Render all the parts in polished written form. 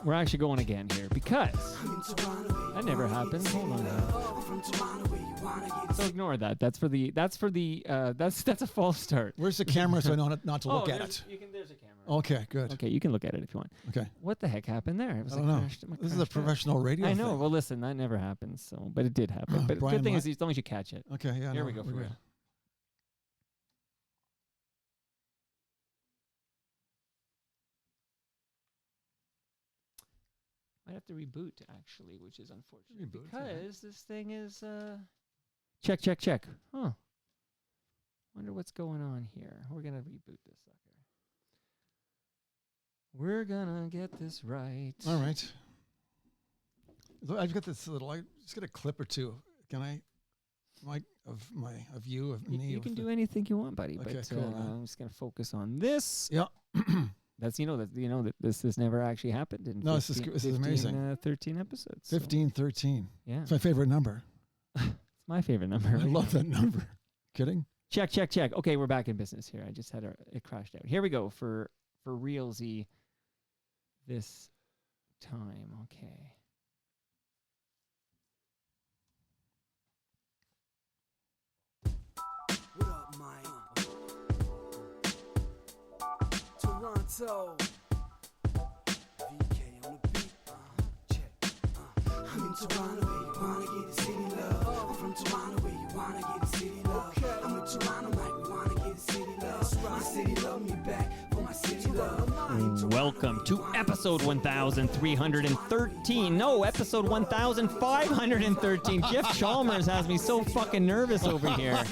We're actually going again here because that never happens. Hold on now. So ignore that. That's a false start. Where's the camera so I know not to look at it? There's a camera. Okay, good. Okay, you can look at it if you want. Okay. What the heck happened there? It was I don't know. This is a professional radio I know. thing. Well, listen, that never happens. So, but it did happen. But the good thing is, as long as you catch it. Okay, yeah. Here we go for real. Might have to reboot, actually, which is unfortunate. Because this thing is... Check. Huh. Wonder what's going on here. We're going to reboot this sucker. We're going to get this right. All right. I've got this little... I just got a clip or two. Can I... Of you, of me. You can do anything you want, buddy. Okay, but cool. I'm just going to focus on this. Yeah. That's that this never actually happened in this is amazing. 13 episodes. 15, 13. Yeah. It's my favorite number. It's my favorite number. I love that number. Kidding? Check. Okay, we're back in business here. I just had it crashed out. Here we go for realsy this time. Okay. What up, Mike? Toronto. VK on the beat. Check. I'm in Toronto where you wanna get the city love. I'm from Toronto where you wanna get the city love. I'm in Toronto like we wanna get the city love. My city love me back for my city love. Welcome to episode 1313. No, episode 1513. Jeff Chalmers has me so fucking nervous over here.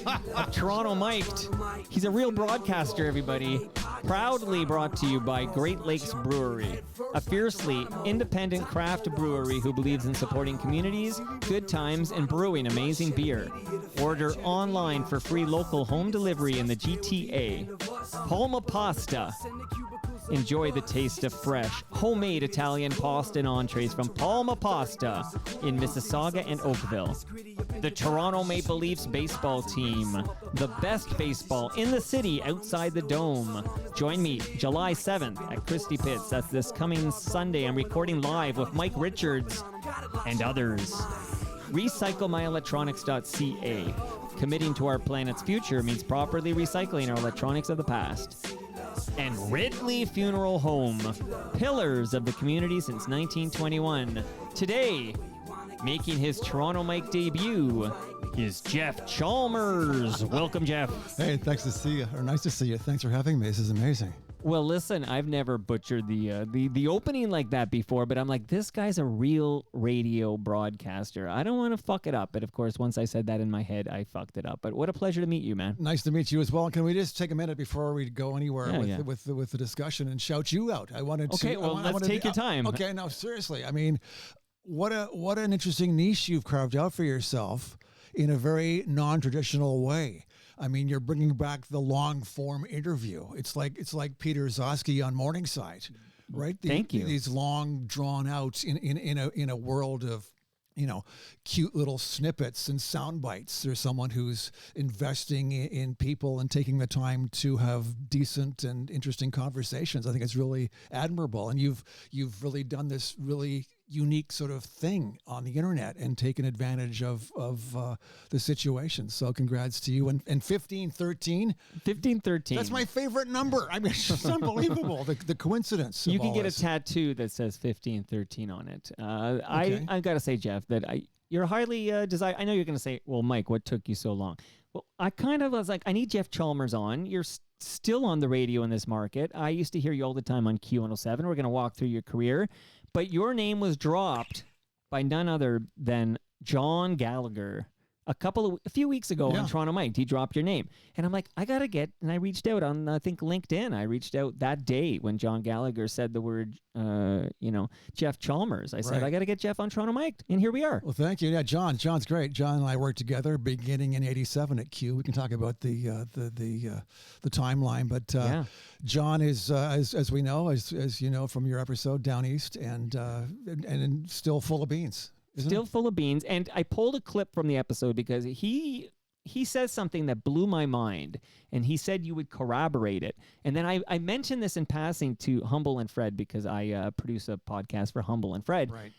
Toronto mic'd. He's a real broadcaster, everybody. Proudly brought to you by Great Lakes Brewery, a fiercely independent craft brewery who believes in supporting communities, good times, and brewing amazing beer. Order online for free local home delivery in the GTA. Palma Pasta. Enjoy the taste of fresh, homemade Italian pasta and entrees from Palma Pasta in Mississauga and Oakville. The Toronto Maple Leafs baseball team, the best baseball in the city outside the Dome. Join me July 7th at Christie Pitts. That's this coming Sunday. I'm recording live with Mike Richards and others. RecycleMyElectronics.ca. Committing to our planet's future means properly recycling our electronics of the past. And Ridley Funeral Home, pillars of the community since 1921. Today, making his Toronto Mike debut is Jeff Chalmers. Welcome, Jeff. Hey, thanks to see you, or nice to see you. Thanks for having me. This is amazing. Well, listen, I've never butchered the opening like that before, but I'm like, this guy's a real radio broadcaster. I don't want to fuck it up, but of course, once I said that in my head, I fucked it up. But what a pleasure to meet you, man. Nice to meet you as well. Can we just take a minute before we go anywhere with the discussion and shout you out? I wanted to. Okay, well, let's take your time. Okay, no, seriously. I mean, what an interesting niche you've carved out for yourself in a very non-traditional way. I mean, you're bringing back the long-form interview. It's like Peter Zosky on Morningside, right? Thank you. These long, drawn out in a world of, cute little snippets and sound bites. There's someone who's investing in people and taking the time to have decent and interesting conversations. I think it's really admirable. And you've really done this really unique sort of thing on the internet and taken advantage of the situation. So congrats to you. And 1513. 1513. That's my favorite number. I mean, it's just unbelievable. The coincidence. You can get a tattoo that says 1513 on it. Okay. I got to say, Jeff, that you're highly desired. I know you're going to say, well, Mike, what took you so long? Well, I kind of was like, I need Jeff Chalmers on. You're still on the radio in this market. I used to hear you all the time on Q107. We're going to walk through your career. But your name was dropped by none other than John Gallagher a few weeks ago on Toronto Mike. He dropped your name. And I'm like, I got to get, and I reached out on, I think, LinkedIn. I reached out that day when John Gallagher said the word, Jeff Chalmers. I said, I got to get Jeff on Toronto Mike. And here we are. Well, thank you. Yeah, John's great. John and I worked together beginning in 87 at Q. We can talk about the timeline. But John is, as we know, as you know from your episode, down east and still full of beans. Still full of beans. And I pulled a clip from the episode because he he says something that blew my mind, and he said you would corroborate it. And then I mentioned this in passing to Humble and Fred because I produce a podcast for Humble and Fred. Right.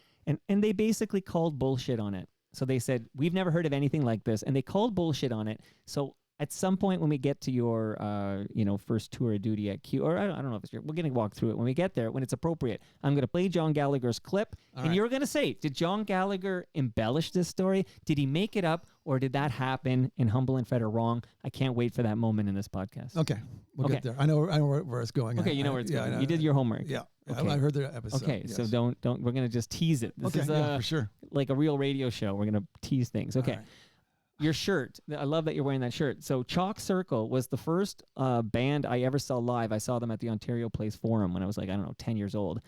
And they basically called bullshit on it. So they said, we've never heard of anything like this. And they called bullshit on it. So at some point when we get to your, first tour of duty at Q, or I don't know if it's your, we're going to walk through it. When we get there, when it's appropriate, I'm going to play John Gallagher's clip. You're going to say, did John Gallagher embellish this story? Did he make it up? Or did that happen and Humble and Fred are wrong? I can't wait for that moment in this podcast. Okay. We'll get there. I know where it's going. Okay, you know where it's going. You did your homework. Yeah. Okay. I heard the episode. Okay, yes. so don't, we're going to just tease it. This is for sure. like a real radio show. We're going to tease things. Okay. All right. Your shirt. I love that you're wearing that shirt. So Chalk Circle was the first band I ever saw live. I saw them at the Ontario Place Forum when I was 10 years old.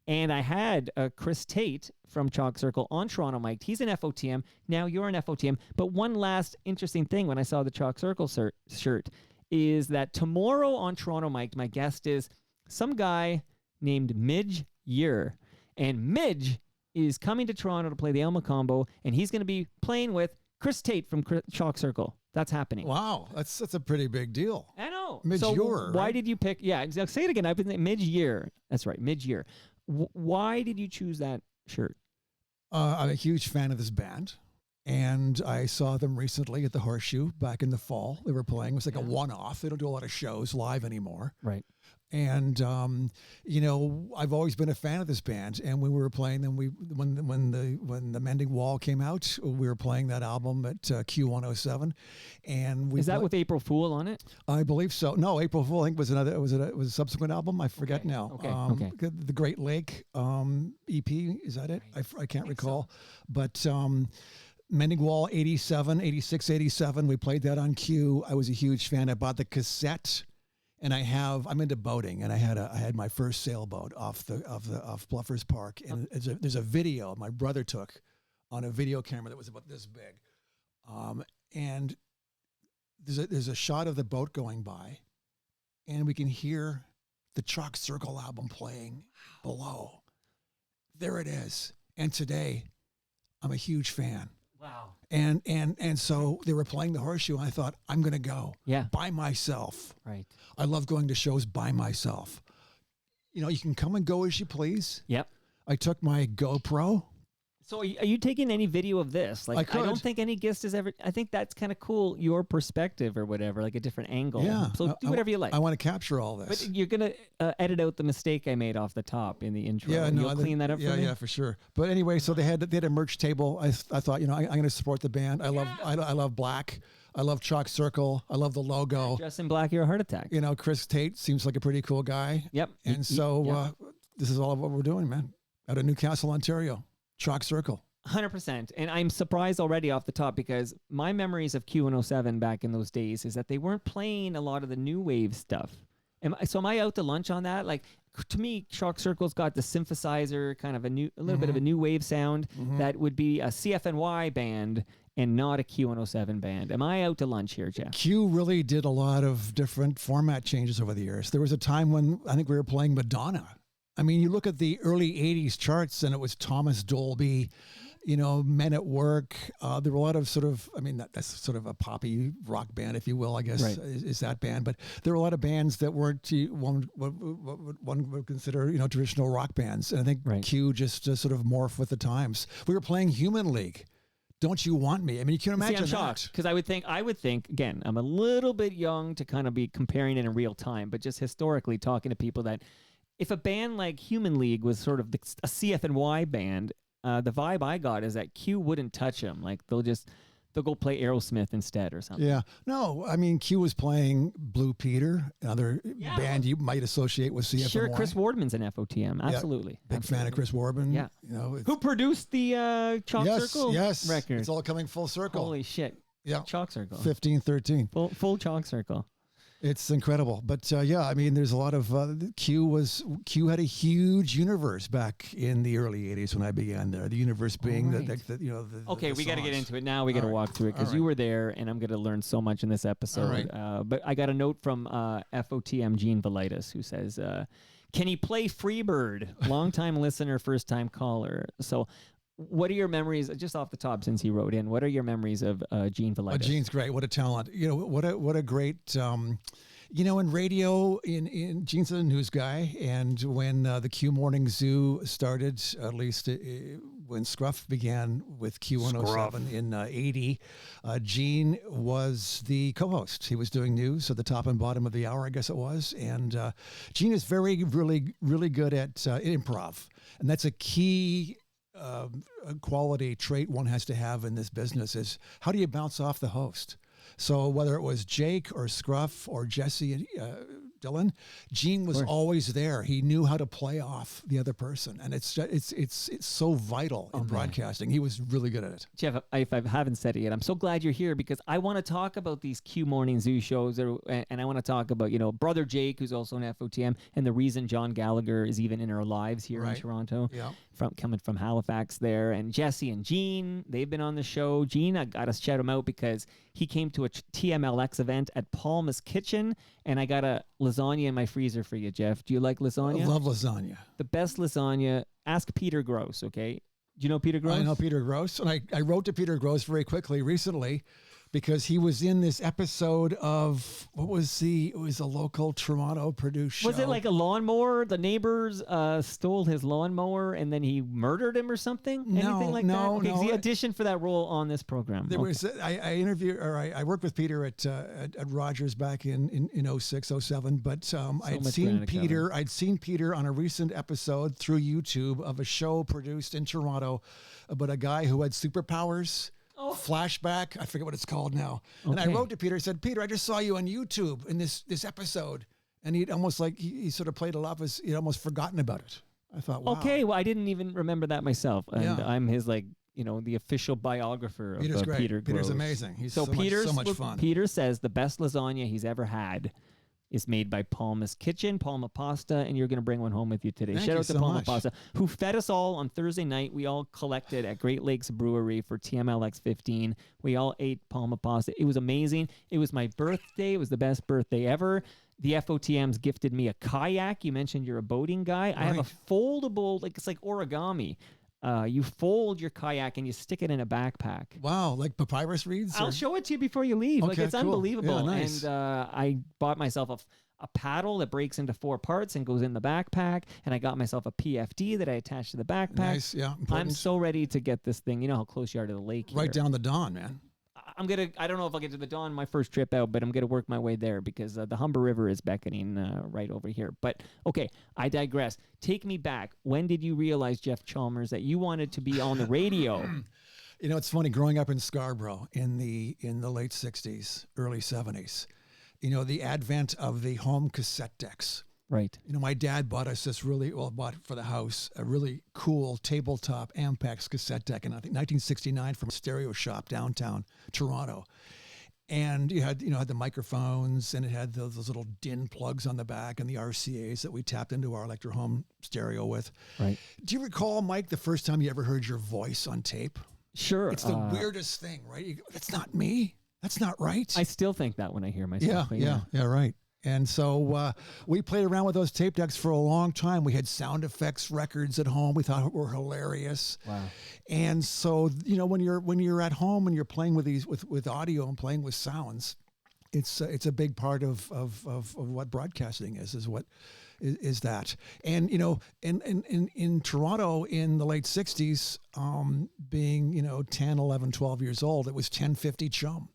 And I had Chris Tate from Chalk Circle on Toronto Mike. He's an FOTM. Now you're an FOTM. But one last interesting thing when I saw the Chalk Circle shirt is that tomorrow on Toronto Mike, my guest is some guy named Midge Year. And Midge is coming to Toronto to play the Elma Combo, and he's going to be playing with Chris Tate from Chalk Circle. That's happening. Wow, that's a pretty big deal. I know. Mid-year, why right? did you pick? Yeah, say it again. I've been mid-year. That's right, mid-year. Why did you choose that shirt? I'm a huge fan of this band, and I saw them recently at the Horseshoe back in the fall. They were playing. It was like a one-off. They don't do a lot of shows live anymore. Right. And I've always been a fan of this band. And when we were playing them, when the Mending Wall came out, we were playing that album at Q107. And is that with April Fool on it? I believe so. No, April Fool. I think was a subsequent album. I forget now. Okay. The Great Lake EP. Is that it? I can't recall. So. But Mending Wall 87, 86, 87. We played that on Q. I was a huge fan. I bought the cassette. And I'm into boating, and I had my first sailboat off Bluffers Park, and there's a video my brother took on a video camera that was about this big, and there's a shot of the boat going by, and we can hear the Chalk Circle album playing below. There it is, and today, I'm a huge fan. Wow. And so they were playing the Horseshoe, and I thought, I'm going to go by myself. Right. I love going to shows by myself. You can come and go as you please. Yep. I took my GoPro. So are you taking any video of this? I don't think any guest has ever. I think that's kind of cool. Your perspective or whatever, like a different angle. Yeah. So do whatever you like. I want to capture all this. But you're gonna edit out the mistake I made off the top in the intro. Yeah, no, you'll clean that up for me. Yeah, for sure. But anyway, so they had a merch table. I thought, I'm going to support the band. I love black. I love Chalk Circle. I love the logo. Dress in black, you're a heart attack. Chris Tate seems like a pretty cool guy. Yep. And this is all of what we're doing, man. Out of Newcastle, Ontario, Chalk Circle. 100%. And I'm surprised already off the top because my memories of Q107 back in those days is that they weren't playing a lot of the new wave stuff. Am I out to lunch on that? Like, to me, Chalk Circle's got the synthesizer, kind of a little bit of a new wave sound that would be a CFNY band and not a Q107 band. Am I out to lunch here, Jeff? Q really did a lot of different format changes over the years. There was a time when I think we were playing Madonna. I mean, you look at the early 80s charts and it was Thomas Dolby, Men at Work. There were a lot of that's sort of a poppy rock band, if you will, I guess, right. is that band. But there were a lot of bands that weren't what one would consider, traditional rock bands. And I think Q just sort of morphed with the times. We were playing Human League. Don't You Want Me? I mean, you can imagine I'm shocked because I would think, again, I'm a little bit young to kind of be comparing it in real time, but just historically talking to people that if a band like Human League was sort of a CFNY band, the vibe I got is that Q wouldn't touch them. Like they'll go play Aerosmith instead or something. Yeah. No, I mean, Q was playing Blue Peter, another band you might associate with CFNY. Sure, Chris Wardman's an FOTM. Absolutely. Big fan of Chris Wardman. Yeah. Who produced the Chalk Circle record? It's all coming full circle. Holy shit. Yeah. Chalk Circle. 1513. Full Chalk Circle. It's incredible. But I mean, there's a lot of Q had a huge universe back in the early 80s when I began there. The universe being Okay, we got to get into it now. We got to walk through it because you were there and I'm going to learn so much in this episode. But I got a note from FOTM Gene Velitis who says, can he play Freebird? Longtime listener, first time caller. So what are your memories, just off the top, since he wrote in, what are your memories of Gene Valitis? Gene's great. What a talent. What a great, in radio, in Gene's a news guy. And when the Q Morning Zoo started, at least when Scruff began with Q107 in 80, Gene was the co-host. He was doing news at the top and bottom of the hour, I guess it was. And Gene is really good at improv. And that's a key a quality trait one has to have in this business is how do you bounce off the host? So whether it was Jake or Scruff or Jesse, Dylan, Gene was always there. He knew how to play off the other person, and it's so vital in broadcasting. He was really good at it. Jeff, if I haven't said it yet, I'm so glad you're here because I want to talk about these Q Morning Zoo shows, and I want to talk about Brother Jake, who's also an FOTM, and the reason John Gallagher is even in our lives here in Toronto. Yeah. Coming from Halifax there, and Jesse and Gene, they've been on the show. Gene, I got to shout him out because he came to a TMLX event at Palma's Kitchen, and I got a lasagna in my freezer for you, Jeff. Do you like lasagna? I love lasagna. The best lasagna. Ask Peter Gross, okay? Do you know Peter Gross? I know Peter Gross, and I wrote to Peter Gross very quickly recently because he was in this episode of, it was a local Toronto produced show. Was it like a lawnmower? The neighbors stole his lawnmower and then he murdered him or something? Anything like that? Okay, no. he auditioned for that role on this program. There was I worked with Peter at Rogers back in 06, 07, but I'd seen Peter on a recent episode through YouTube of a show produced in Toronto about a guy who had superpowers. Flashback, I forget what it's called now. And I wrote to Peter, said, Peter, I just saw you on YouTube in this episode. And he'd almost he sort of played it off as he'd almost forgotten about it. I thought, wow. Okay, well, I didn't even remember that myself. And I'm his the official biographer of Peter's great. Peter Gross. Peter's amazing. He's so much fun. Peter says the best lasagna he's ever had is made by Palma's Kitchen, Palma Pasta, and you're going to bring one home with you today. Shout out to Palma Pasta, who fed us all on Thursday night. We all collected at Great Lakes Brewery for TMLX 15. We all ate Palma Pasta. It was amazing. It was my birthday. It was the best birthday ever. The FOTMs gifted me a kayak. You mentioned you're a boating guy. Right. I have a foldable, it's like origami. You fold your kayak and you stick it in a backpack. Wow, like papyrus reeds? I'll show it to you before you leave. Okay, it's unbelievable. Yeah, nice. And I bought myself a paddle that breaks into 4 parts and goes in the backpack. And I got myself a PFD that I attached to the backpack. Nice, yeah. Important. I'm so ready to get this thing. You know how close you are to the lake here. Right down the Don, man. I don't know if I'll get to the Don my first trip out, but I'm going to work my way there because the Humber River is beckoning right over here. But okay, I digress. Take me back. When did you realize, Jeff Chalmers, that you wanted to be on the radio? It's funny, growing up in Scarborough in the late 60s, early 70s, the advent of the home cassette decks. Right. My dad bought us bought for the house, a really cool tabletop Ampex cassette deck in, I think, 1969 from a stereo shop downtown Toronto. And you had the microphones, and it had those little DIN plugs on the back and the RCAs that we tapped into our Electro Home stereo with. Right. Do you recall, Mike, the first time you ever heard your voice on tape? Sure. It's the weirdest thing, right? You go, that's not me. That's not right. I still think that when I hear myself. Yeah, right. And so we played around with those tape decks for a long time. We had sound effects records at home. We thought were hilarious. Wow. And so, when you're at home and you're playing with these with audio and playing with sounds, it's a big part of what broadcasting is that. And in Toronto in the late 60s, being 10, 11, 12 years old, it was 1050 Chum.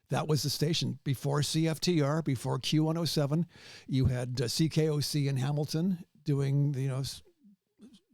That was the station before CFTR, before Q107. You had CKOC in Hamilton doing the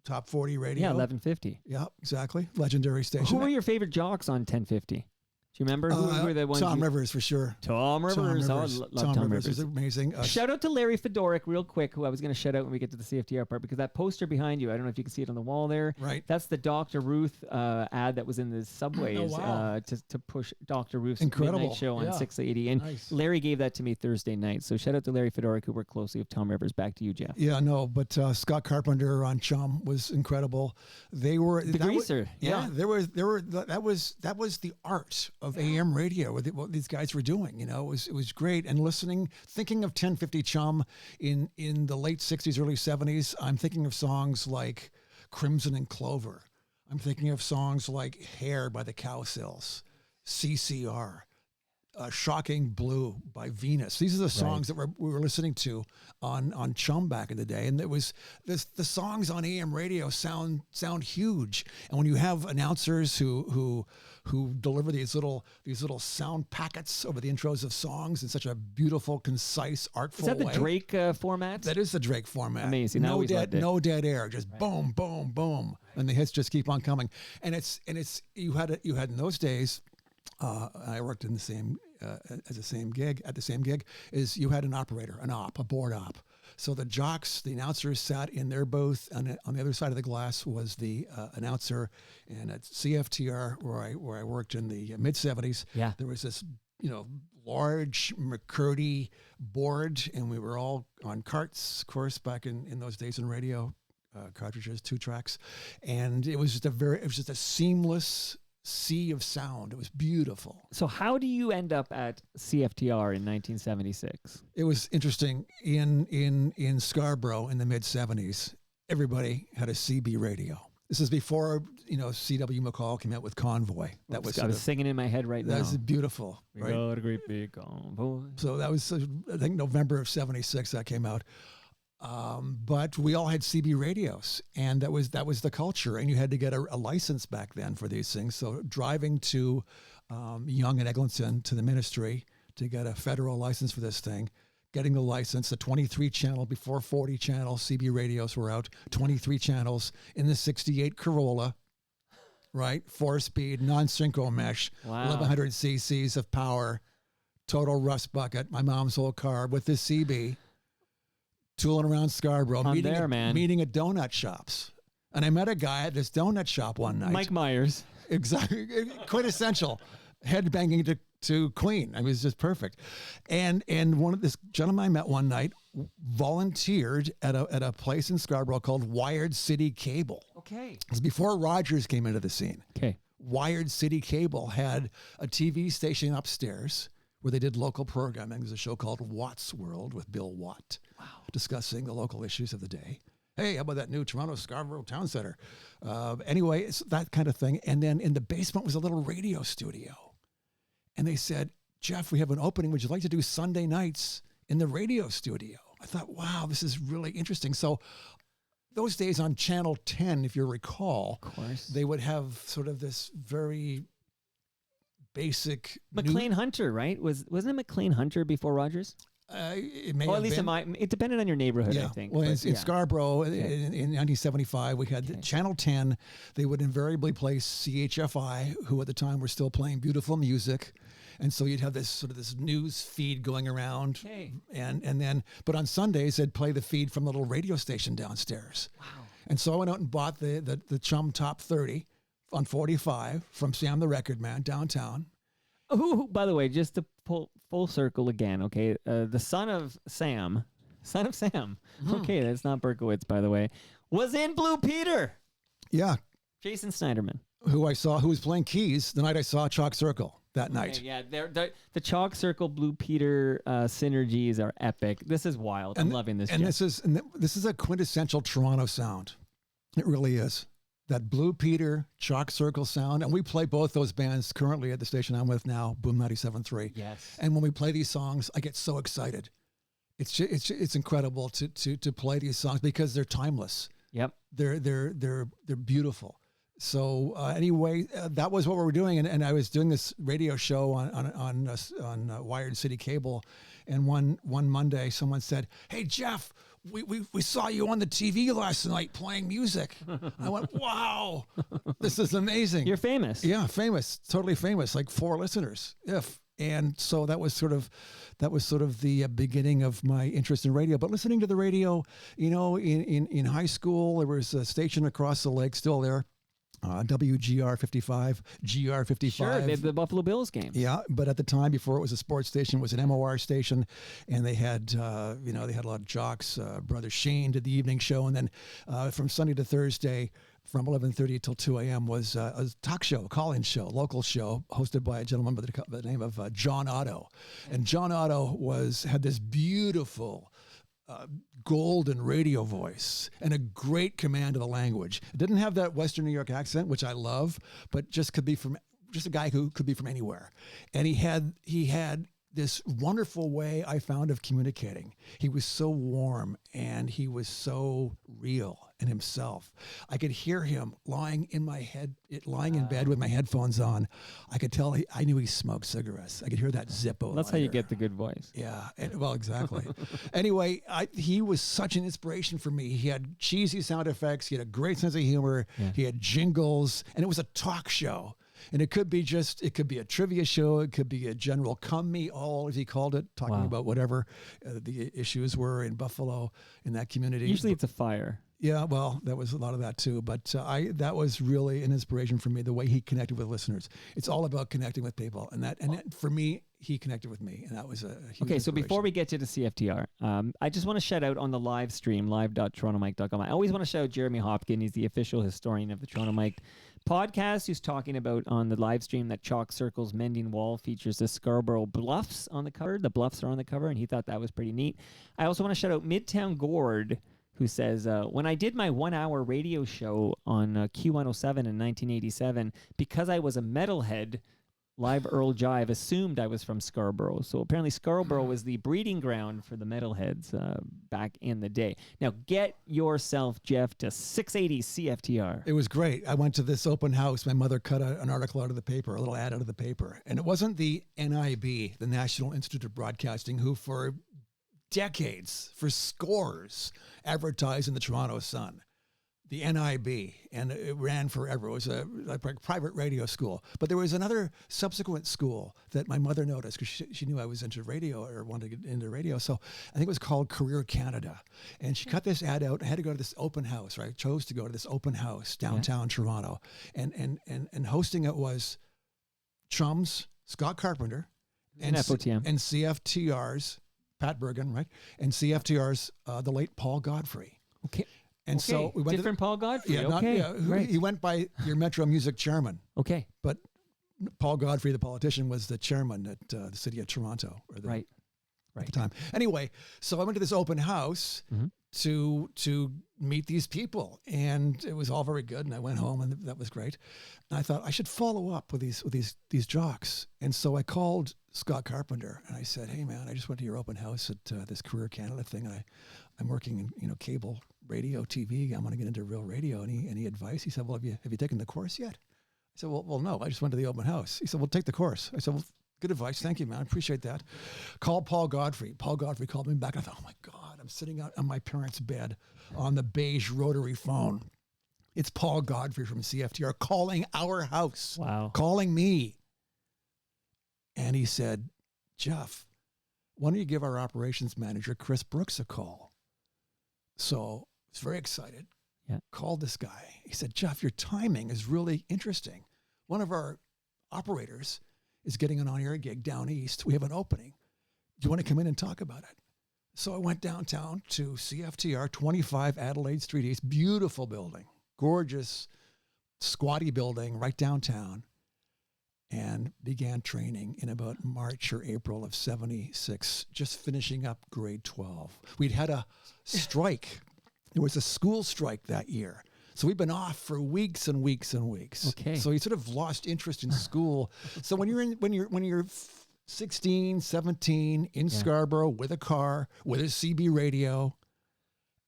top 40 radio. Yeah, 1150. Yeah, exactly. Legendary station. Who were your favorite jocks on 1050? Do you remember who were the ones? Tom Rivers, for sure. Tom Rivers. Oh, I love Tom Rivers. Is amazing. Shout out to Larry Fedoruk real quick, who I was going to shout out when we get to the CFTR part, because that poster behind you, I don't know if you can see it on the wall there. Right. That's the Dr. Ruth ad that was in the subways to push Dr. Ruth's midnight show on 680. And nice. Larry gave that to me Thursday night. So shout out to Larry Fedoruk, who worked closely with Tom Rivers. Back to you, Jeff. Yeah, no, but Scott Carpenter on Chum was incredible. They were the greaser. That was the art of AM radio. What these guys were doing, it was great. And thinking of 1050 Chum in the late 60s, early 70s, I'm thinking of songs like Crimson and Clover. I'm thinking of songs like Hair by the Cowsills, CCR, Shocking Blue by Venus. These are the songs that we were listening to on Chum back in the day. And it was the songs on AM radio sound huge. And when you have announcers who deliver these little sound packets over the intros of songs in such a beautiful, concise, artful way. Is that the Drake format? That is the Drake format. Amazing. No dead air. Just boom, boom, boom, and the hits just keep on coming. And it's you had in those days. I worked in the same at the same gig. Is you had an operator, a board op. So the jocks, the announcers sat in their booth, and on the other side of the glass was the announcer. And at CFTR, where I worked in the mid '70s, there was this large McCurdy board, and we were all on carts, of course, back in those days in radio, cartridges, 2 tracks, and it was just a seamless sea of sound. It was beautiful. So how do you end up at CFTR in 1976? It was interesting. In Scarborough in the mid '70s, everybody had a CB radio. This is before C.W. McCall came out with Convoy. I was singing in my head right now. That was beautiful. We got a great big convoy. So that was, I think, November of '76 that came out. But we all had CB radios, and that was the culture. And you had to get a license back then for these things. So driving to Young and Eglinton to the ministry to get a federal license for this thing, getting the license, the 23 channel before 40 channel CB radios were out, 23 channels in the '68 Corolla, right? 4-speed, non-synchro mesh, 1100 cc's of power, total rust bucket, my mom's old car with this CB. Tooling around Scarborough, meeting at donut shops. And I met a guy at this donut shop one night. Mike Myers. Exactly. Quintessential. Headbanging to Queen. I mean, it was just perfect. And this gentleman I met one night volunteered at a place in Scarborough called Wired City Cable. Okay. It was before Rogers came into the scene. Okay. Wired City Cable had a TV station upstairs where they did local programming. There's a show called Watt's World with Bill Watt, discussing the local issues of the day. Hey, how about that new Toronto Scarborough Town Center? Anyway, it's that kind of thing. And then in the basement was a little radio studio. And they said, Jeff, we have an opening. Would you like to do Sunday nights in the radio studio? I thought, wow, this is really interesting. So those days on Channel 10, if you recall, of course, they would have sort of this very basic McLean Hunter, right? Wasn't it McLean Hunter before Rogers? It may or have at least been. It depended on your neighborhood, I think. Well, in Scarborough in 1975, we had the Channel 10. They would invariably play CHFI, who at the time were still playing beautiful music. And so you'd have this news feed going around. Okay. And then, but on Sundays, they'd play the feed from the little radio station downstairs. Wow. And so I went out and bought the Chum Top 30 on 45 from Sam the Record Man downtown. Oh, by the way, just to pull full circle again, okay? The son of Sam. Okay, that's not Berkowitz, by the way. Was in Blue Peter. Yeah. Jason Snyderman. Who was playing keys the night I saw Chalk Circle that night. Yeah, the Chalk Circle Blue Peter synergies are epic. This is wild. I'm loving this. And this is a quintessential Toronto sound. It really is. That Blue Peter, Chalk Circle sound. And we play both those bands currently at the station I'm with now, Boom 97.3. Yes. And when we play these songs, I get so excited. It's incredible to play these songs because they're timeless. Yep. They're beautiful. So anyway, that was what we were doing, and I was doing this radio show on Wired City Cable, and one Monday someone said, "Hey Jeff, we saw you on the TV last night playing music." I went, "Wow, this is amazing." You're famous. Yeah, famous, totally famous, like 4 listeners, and so that was sort of the beginning of my interest in radio. But listening to the radio, in high school, there was a station across the lake, still there. WGR 55, GR 55. Sure, they had the Buffalo Bills game. Yeah, but at the time, before it was a sports station, it was an MOR station, and they had, they had a lot of jocks. Brother Shane did the evening show, and then from Sunday to Thursday, from 11:30 till 2 a.m. was a talk show, a call-in show, local show, hosted by a gentleman by the name of John Otto. And John Otto had this beautiful golden radio voice and a great command of the language. It didn't have that Western New York accent, which I love, but just a guy who could be from anywhere. And he had this wonderful way I found of communicating. He was so warm and he was so real in himself. I could hear him lying in bed with my headphones on. I could tell I knew he smoked cigarettes. I could hear that Zippo. That's how you get the good voice. Yeah, well, exactly. Anyway, he was such an inspiration for me. He had cheesy sound effects. He had a great sense of humor. Yeah. He had jingles, and it was a talk show. And it could be a trivia show. It could be a general come me all, as he called it, talking about whatever the issues were in Buffalo, in that community. Usually it's a fire. Yeah, well, that was a lot of that too. But that was really an inspiration for me, the way he connected with listeners. It's all about connecting with people. And for me, he connected with me. And that was a huge Okay, so before we get to the CFTR, I just want to shout out on the live stream, live.torontomike.com. I always want to shout out Jeremy Hopkin. He's the official historian of the Toronto Mike podcast, who's talking about on the live stream that Chalk Circle's Mending Wall features the Scarborough Bluffs on the cover. The Bluffs are on the cover, and he thought that was pretty neat. I also want to shout out Midtown Gord, who says, when I did my 1-hour radio show on Q107 in 1987, because I was a metalhead, Live Earl Jive assumed I was from Scarborough. So apparently Scarborough was the breeding ground for the metalheads back in the day. Now get yourself, Jeff, to 680 CFTR. It was great. I went to this open house. My mother cut an article out of the paper, a little ad out of the paper. And it wasn't the NIB, the National Institute of Broadcasting, who for decades, for scores, advertised in the Toronto Sun. The NIB, and it ran forever. It was a private radio school. But there was another subsequent school that my mother noticed because she knew I was into radio or wanted to get into radio. So I think it was called Career Canada. And she cut this ad out. I had to go to this open house, right? I chose to go to this open house downtown Toronto. And hosting it was Chums, Scott Carpenter, and CFTR's Pat Bergen, right? And CFTR's the late Paul Godfrey. Okay. And so we went different Paul Godfrey. Yeah, right. He went by your Metro Music chairman. Okay. But Paul Godfrey, the politician, was the chairman at the city of Toronto. Right. At the time. Anyway, so I went to this open house to meet these people, and it was all very good. And I went home, and that was great. And I thought I should follow up with these jocks. And so I called Scott Carpenter, and I said, "Hey, man, I just went to your open house at this Career Canada thing, and I'm working in cable radio, TV. I want to get into real radio. Any advice?" He said, "Well, have you taken the course yet?" I said, well, no, I just went to the open house. He said, "Well, take the course." I said, "Well, good advice. Thank you, man. I appreciate that." Called Paul Godfrey. Paul Godfrey called me back. I thought, oh my God, I'm sitting out on my parents' bed on the beige rotary phone. It's Paul Godfrey from CFTR calling our house. Wow. Calling me. And he said, "Jeff, why don't you give our operations manager, Chris Brooks, a call?" So I was very excited. Yeah. Called this guy. He said, "Jeff, your timing is really interesting. One of our operators is getting an on-air gig down east. We have an opening. Do you want to come in and talk about it?" So I went downtown to CFTR, 25 Adelaide Street East. Beautiful building. Gorgeous, squatty building right downtown. And began training in about March or April of 76, just finishing up grade 12. We'd had a strike. There was a school strike that year. So we've been off for weeks and weeks and weeks. Okay. So you sort of lost interest in school. So when you're 16, 17 in Scarborough with a car, with a CB radio,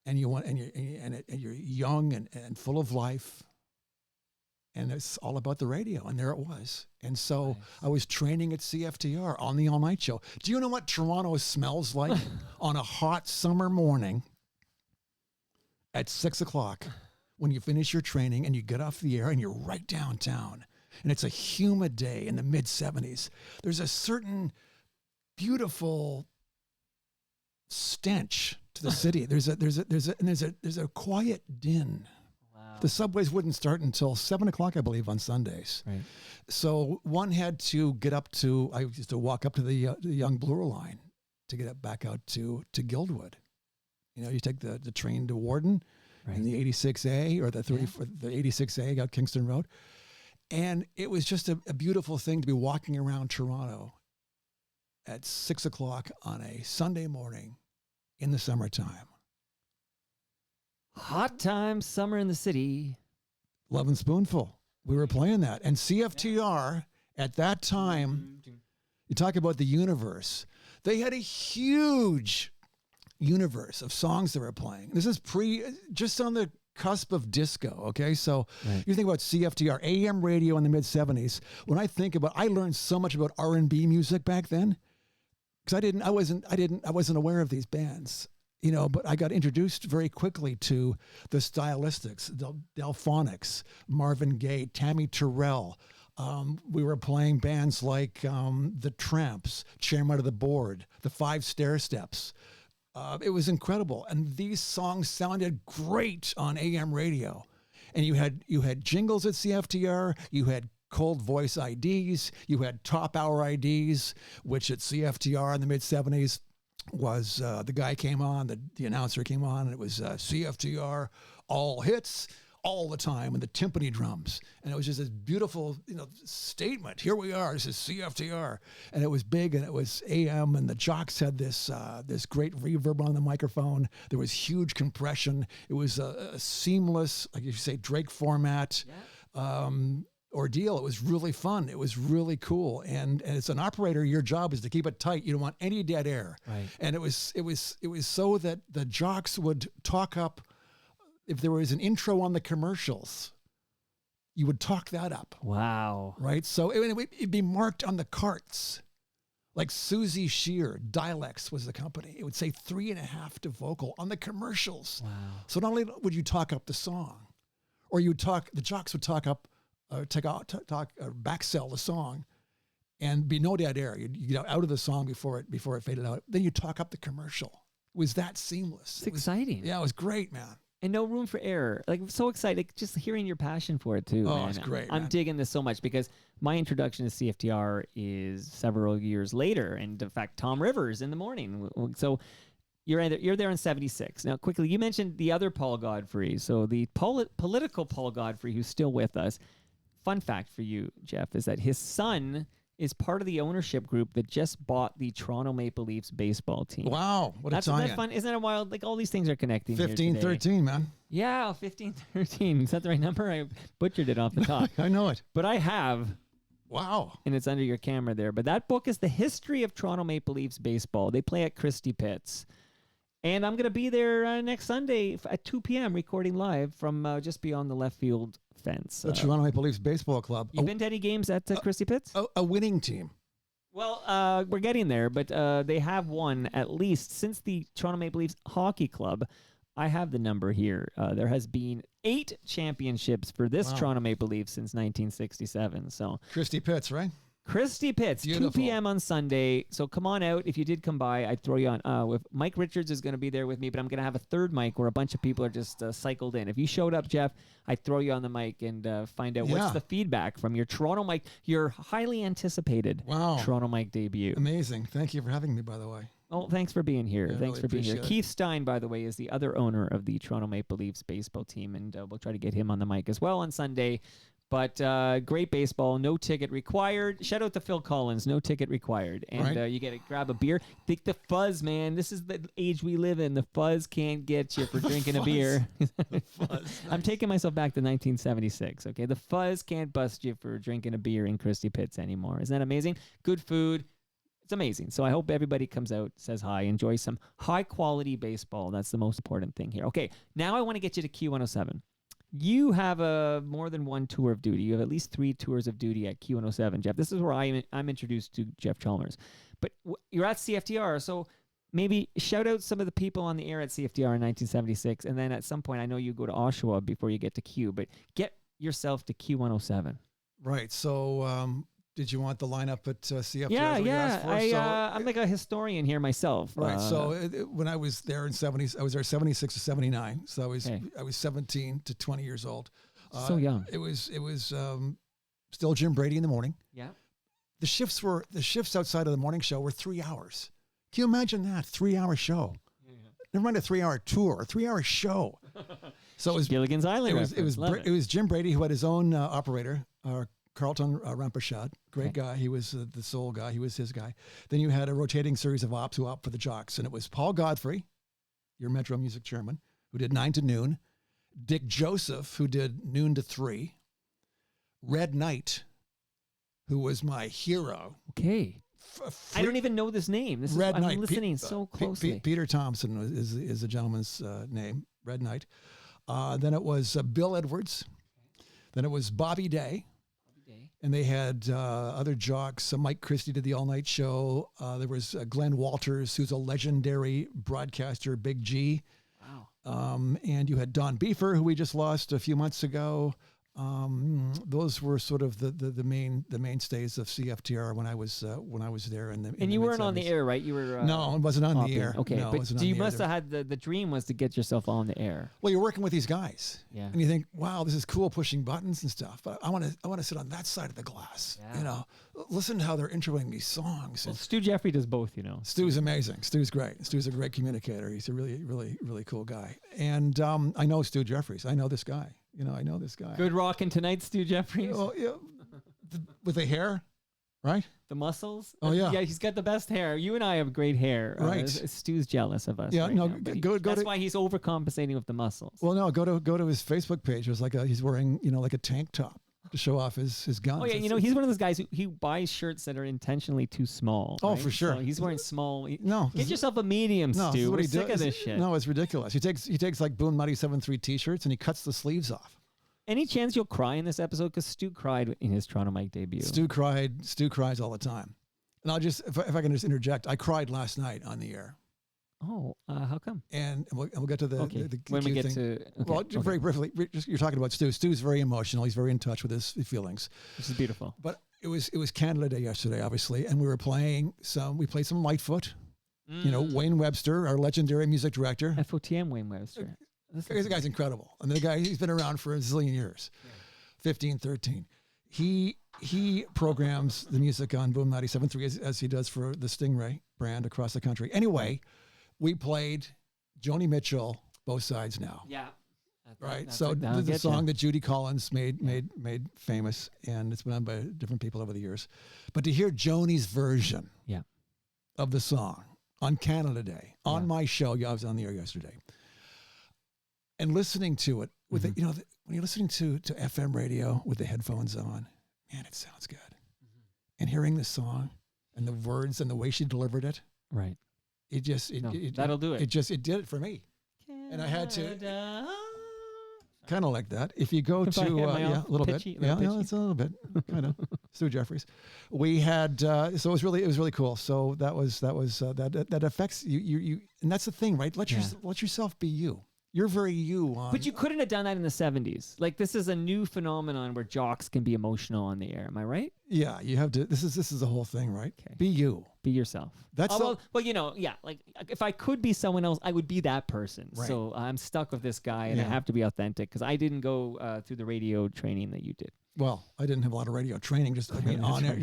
and you're young and full of life, and it's all about the radio, and there it was. And so nice. I was training at CFTR on the all-night show. Do you know what Toronto smells like on a hot summer morning at 6 o'clock when you finish your training and you get off the air and you're right downtown, and it's a humid day in the mid-70s? There's a certain beautiful stench to the city. There's a quiet din. The subways wouldn't start until 7 o'clock, I believe, on Sundays. Right. So one had to get up to, I used to walk up to the Young Bloor line to get back out to Guildwood. You take the train to Warden and the 86A or the 86A out Kingston Road. And it was just a beautiful thing to be walking around Toronto at 6 o'clock on a Sunday morning in the summertime? Hot time, summer in the city. Love and Spoonful. We were playing that. And CFTR at that time, you talk about the universe. They had a huge universe of songs they were playing. This is just on the cusp of disco, okay? So you think about CFTR, AM radio in the mid-70s. When I think about, I learned so much about R&B music back then because I wasn't aware of these bands. You know, but I got introduced very quickly to the stylistics, Delphonics, Marvin Gaye, Tammy Terrell. We were playing bands like the Tramps, Chairman of the Board, the Five Stair Steps. It was incredible, and these songs sounded great on AM radio. And you had jingles at CFTR. You had cold voice IDs. You had top hour IDs, which at CFTR in the mid '70s. Was the guy came on, the announcer came on, and it was CFTR, all hits, all the time, and the timpani drums. And it was just this beautiful, statement. Here we are, this is CFTR. And it was big, and it was AM, and the jocks had this great reverb on the microphone. There was huge compression. It was a seamless, like you say, Drake format. Yeah. Ordeal. It was really fun. It was really cool. And as an operator, your job is to keep it tight. You don't want any dead air. Right. And it was so that the jocks would talk up if there was an intro on the commercials. You would talk that up. Wow. Right. So it'd be marked on the carts. Like Susie Shear, Dialects was the company. It would say 3.5 to vocal on the commercials. Wow. So not only would you talk up the song, or the jocks would talk up back sell the song and be no dead air. You get out of the song before it faded out. Then you talk up the commercial. It was that seamless. It's exciting. Yeah, it was great, man. And no room for error. Like, I'm so excited. Just hearing your passion for it, too. Oh, man. it's great, I'm man. digging this so much because my introduction to CFTR is several years later. And, in fact, Tom Rivers in the morning. So you're there in 76. Now, quickly, you mentioned the other Paul Godfrey. So the political Paul Godfrey, who's still with us. Fun fact for you, Jeff, is that his son is part of the ownership group that just bought the Toronto Maple Leafs baseball team. Wow, what a Isn't that tie-in. fun? Isn't that wild? Like, all these things are connecting. 15-13, man. Yeah, 15-13. Is that the right number? I butchered it off the top. I know it. But I have. Wow. And it's under your camera there. But that book is the history of Toronto Maple Leafs baseball. They play at Christie Pitts. And I'm going to be there next Sunday at 2 p.m. recording live from just beyond the left field fence. The Toronto Maple Leafs Baseball Club. You been to any games at Christie Pitts? A winning team. Well, we're getting there, but they have won at least since the Toronto Maple Leafs Hockey Club. I have the number here. There has been 8 championships for this Toronto Maple Leafs since 1967. So Christie Pitts, right? Christie Pitts, Beautiful. 2 p.m. on Sunday. So come on out. If you did come by, I'd throw you on. With Mike Richards is going to be there with me, but I'm going to have a third mic where a bunch of people are just cycled in. If you showed up, Jeff, I'd throw you on the mic and find out what's the feedback from your Toronto mic, your highly anticipated Toronto mic debut. Amazing. Thank you for having me, by the way. Oh, thanks for being here. Yeah, Thanks really for being here. appreciate it. Keith Stein, by the way, is the other owner of the Toronto Maple Leafs baseball team, and we'll try to get him on the mic as well on Sunday. But great baseball, no ticket required. Shout out to Phil Collins, no ticket required. And you get to grab a beer. Think the fuzz, man. This is the age we live in. The fuzz can't get you for drinking a beer. I'm taking myself back to 1976, okay? The fuzz can't bust you for drinking a beer in Christie Pitts anymore. Isn't that amazing? Good food. It's amazing. So I hope everybody comes out, says hi, enjoys some high-quality baseball. That's the most important thing here. Okay, now I want to get you to Q107. You have more than one tour of duty. You have at least 3 tours of duty at Q107, Jeff. This is where I'm introduced to Jeff Chalmers. But you're at CFTR, so maybe shout out some of the people on the air at CFTR in 1976, and then at some point, I know you go to Oshawa before you get to Q, but get yourself to Q107. Right. So did you want the lineup at CFTR? Yeah. I'm like a historian here myself. Right. So when I was there in 70s, I was there 76 to 79. So I was 17 to 20 years old. So young. It was still Jim Brady in the morning. Yeah. The shifts outside of the morning show were 3 hours. Can you imagine that 3-hour show? Yeah. Never mind a 3-hour tour, a 3-hour show. So it was Gilligan's Island. It was Jim Brady who had his own operator. Carlton Rampashad, great guy. He was the soul guy. He was his guy. Then you had a rotating series of ops who opt for the jocks, and it was Paul Godfrey, your Metro Music chairman, who did 9 to noon. Dick Joseph, who did noon to 3. Red Knight, who was my hero. Okay. I don't even know this name. This Red is, Knight. I'm listening so closely. Peter Thompson is the gentleman's name, Red Knight. Then it was Bill Edwards. Then it was Bobby Day. And they had other jocks. Mike Christie did the all-night show. There was Glenn Walters, who's a legendary broadcaster, Big G. Wow. And you had Don Beefer, who we just lost a few months ago. Those were sort of the mainstays of CFTR when I was there. And you weren't on the air, right? You were no, it wasn't on the air. Okay, no, but you must have had the dream was to get yourself on the air. Well, you're working with these guys, yeah, and you think, wow, this is cool, pushing buttons and stuff. But I want to sit on that side of the glass. Yeah. You know, listen to how they're introing these songs. Well, Stu Jeffrey does both, you know. Stu's amazing. Stu's great. Stu's a great communicator. He's a really, really, really cool guy. And I know Stu Jeffries. I know this guy. You know, I know this guy. Good rocking tonight, Stu Jeffries. Oh, yeah. With the hair, right? The muscles. Oh, yeah. Yeah, he's got the best hair. You and I have great hair. Right. Stu's jealous of us. Yeah, right no, now, go that's to, why he's overcompensating with the muscles. Well, no, go to his Facebook page. It was like he's wearing, like a tank top to show off his guns. Oh, yeah, he's one of those guys who buys shirts that are intentionally too small. Oh, right? for sure. So he's wearing small. No. Get yourself a medium, No, Stu. what We're he sick does. of this shit. No, it's ridiculous. He takes like Boom 97.3 t-shirts and he cuts the sleeves off. Any chance you'll cry in this episode? Because Stu cried in his Toronto Mike debut. Stu cries all the time. And I'll just, if I can just interject, I cried last night on the air. Oh, how come? And we'll get to the when we get thing. to Well, very briefly, you're talking about Stu. Stu's very emotional. He's very in touch with his feelings. This is beautiful. But it was Canada Day yesterday, obviously, and we played some Lightfoot. Wayne Webster, our legendary music director. FOTM Wayne Webster. The guy's incredible. And he's been around for a zillion years. Yeah. 15, 13. He programs the music on Boom 97.3 as he does for the Stingray brand across the country. Anyway, we played Joni Mitchell, Both Sides Now. Yeah. Right. So the song that Judy Collins made famous, and it's been done by different people over the years. But to hear Joni's version of the song on Canada Day, on my show, I was on the air yesterday, and listening to it with when you're listening to FM radio with the headphones on, man, it sounds good. And hearing the song and the words and the way she delivered it, right? That'll do it. It did it for me. Canada. And I had to kind of like that. If you go to a little bit, it's a little bit kind of Stu Jeffries. We had so it was really cool. So that affects you, and that's the thing, right? Let yourself be you. You're very you. But you couldn't have done that in the 70s. Like, this is a new phenomenon where jocks can be emotional on the air. Am I right? Yeah, you have to. This is the whole thing, right? Okay. Be you. Be yourself. That's well, like if I could be someone else, I would be that person. Right. So I'm stuck with this guy, and I have to be authentic because I didn't go through the radio training that you did. Well, I didn't have a lot of radio training. On air.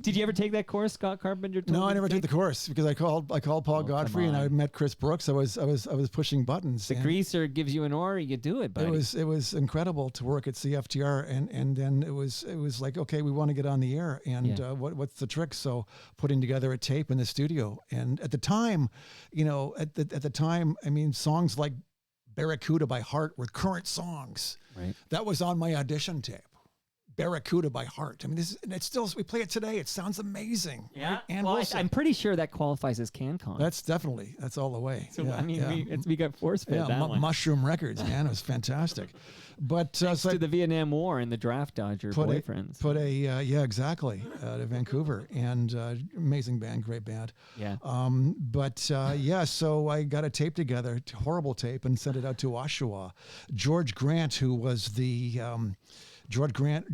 Did you ever take that course, Scott Carpenter? No, I never took the course because I called Paul Godfrey and I met Chris Brooks. I was pushing buttons. The greaser gives you an aura, you do it, buddy. It was incredible to work at CFTR, and then it was like, okay, we want to get on the air, and what's the trick? So putting together a tape in the studio, and at the time, I mean, songs like Barracuda by Heart were current songs. Right. That was on my audition tape. Barracuda by Heart. I mean, we play it today. It sounds amazing. Yeah. Right? And I'm pretty sure that qualifies as CanCon. That's all the way. So, I mean, we got force fed that one. Mushroom Records, man. It was fantastic. But thanks to the Vietnam War and the draft dodger boyfriends. Exactly. To Vancouver, and amazing band, great band. Yeah. So I got a tape together, horrible tape, and sent it out to Oshawa. George Grant, who was the George Grant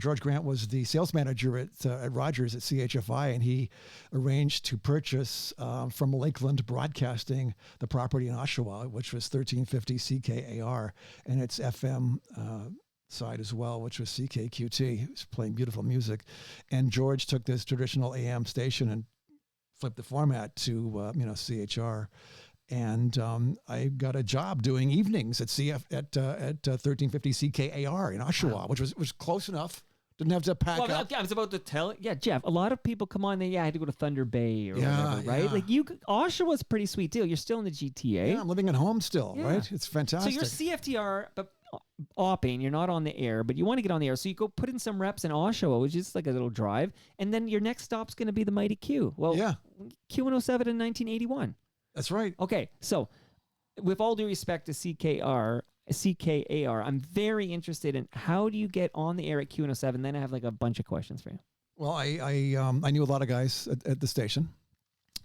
was the sales manager at Rogers at CHFI, and he arranged to purchase from Lakeland Broadcasting the property in Oshawa, which was 1350 CKAR, and its FM side as well, which was CKQT. He was playing beautiful music, and George took this traditional AM station and flipped the format to CHR. And I got a job doing evenings at 1350 CKAR in Oshawa, which was close enough Didn't have to pack Well, up. I was about to tell. Yeah, Jeff. A lot of people come on. I had to go to Thunder Bay or Yeah, whatever, right? yeah. Like Oshawa's a pretty sweet deal. You're still in the GTA. Yeah, I'm living at home still, Yeah. right? It's fantastic. So you're CFTR, but opping. You're not on the air, but you want to get on the air. So you go put in some reps in Oshawa, which is like a little drive, and then your next stop's going to be the mighty Q. Well, Yeah. Q107 in 1981. That's right. Okay, so with all due respect to CKAR, I'm very interested in how do you get on the air at Q107? Then I have like a bunch of questions for you. Well, I knew a lot of guys at the station.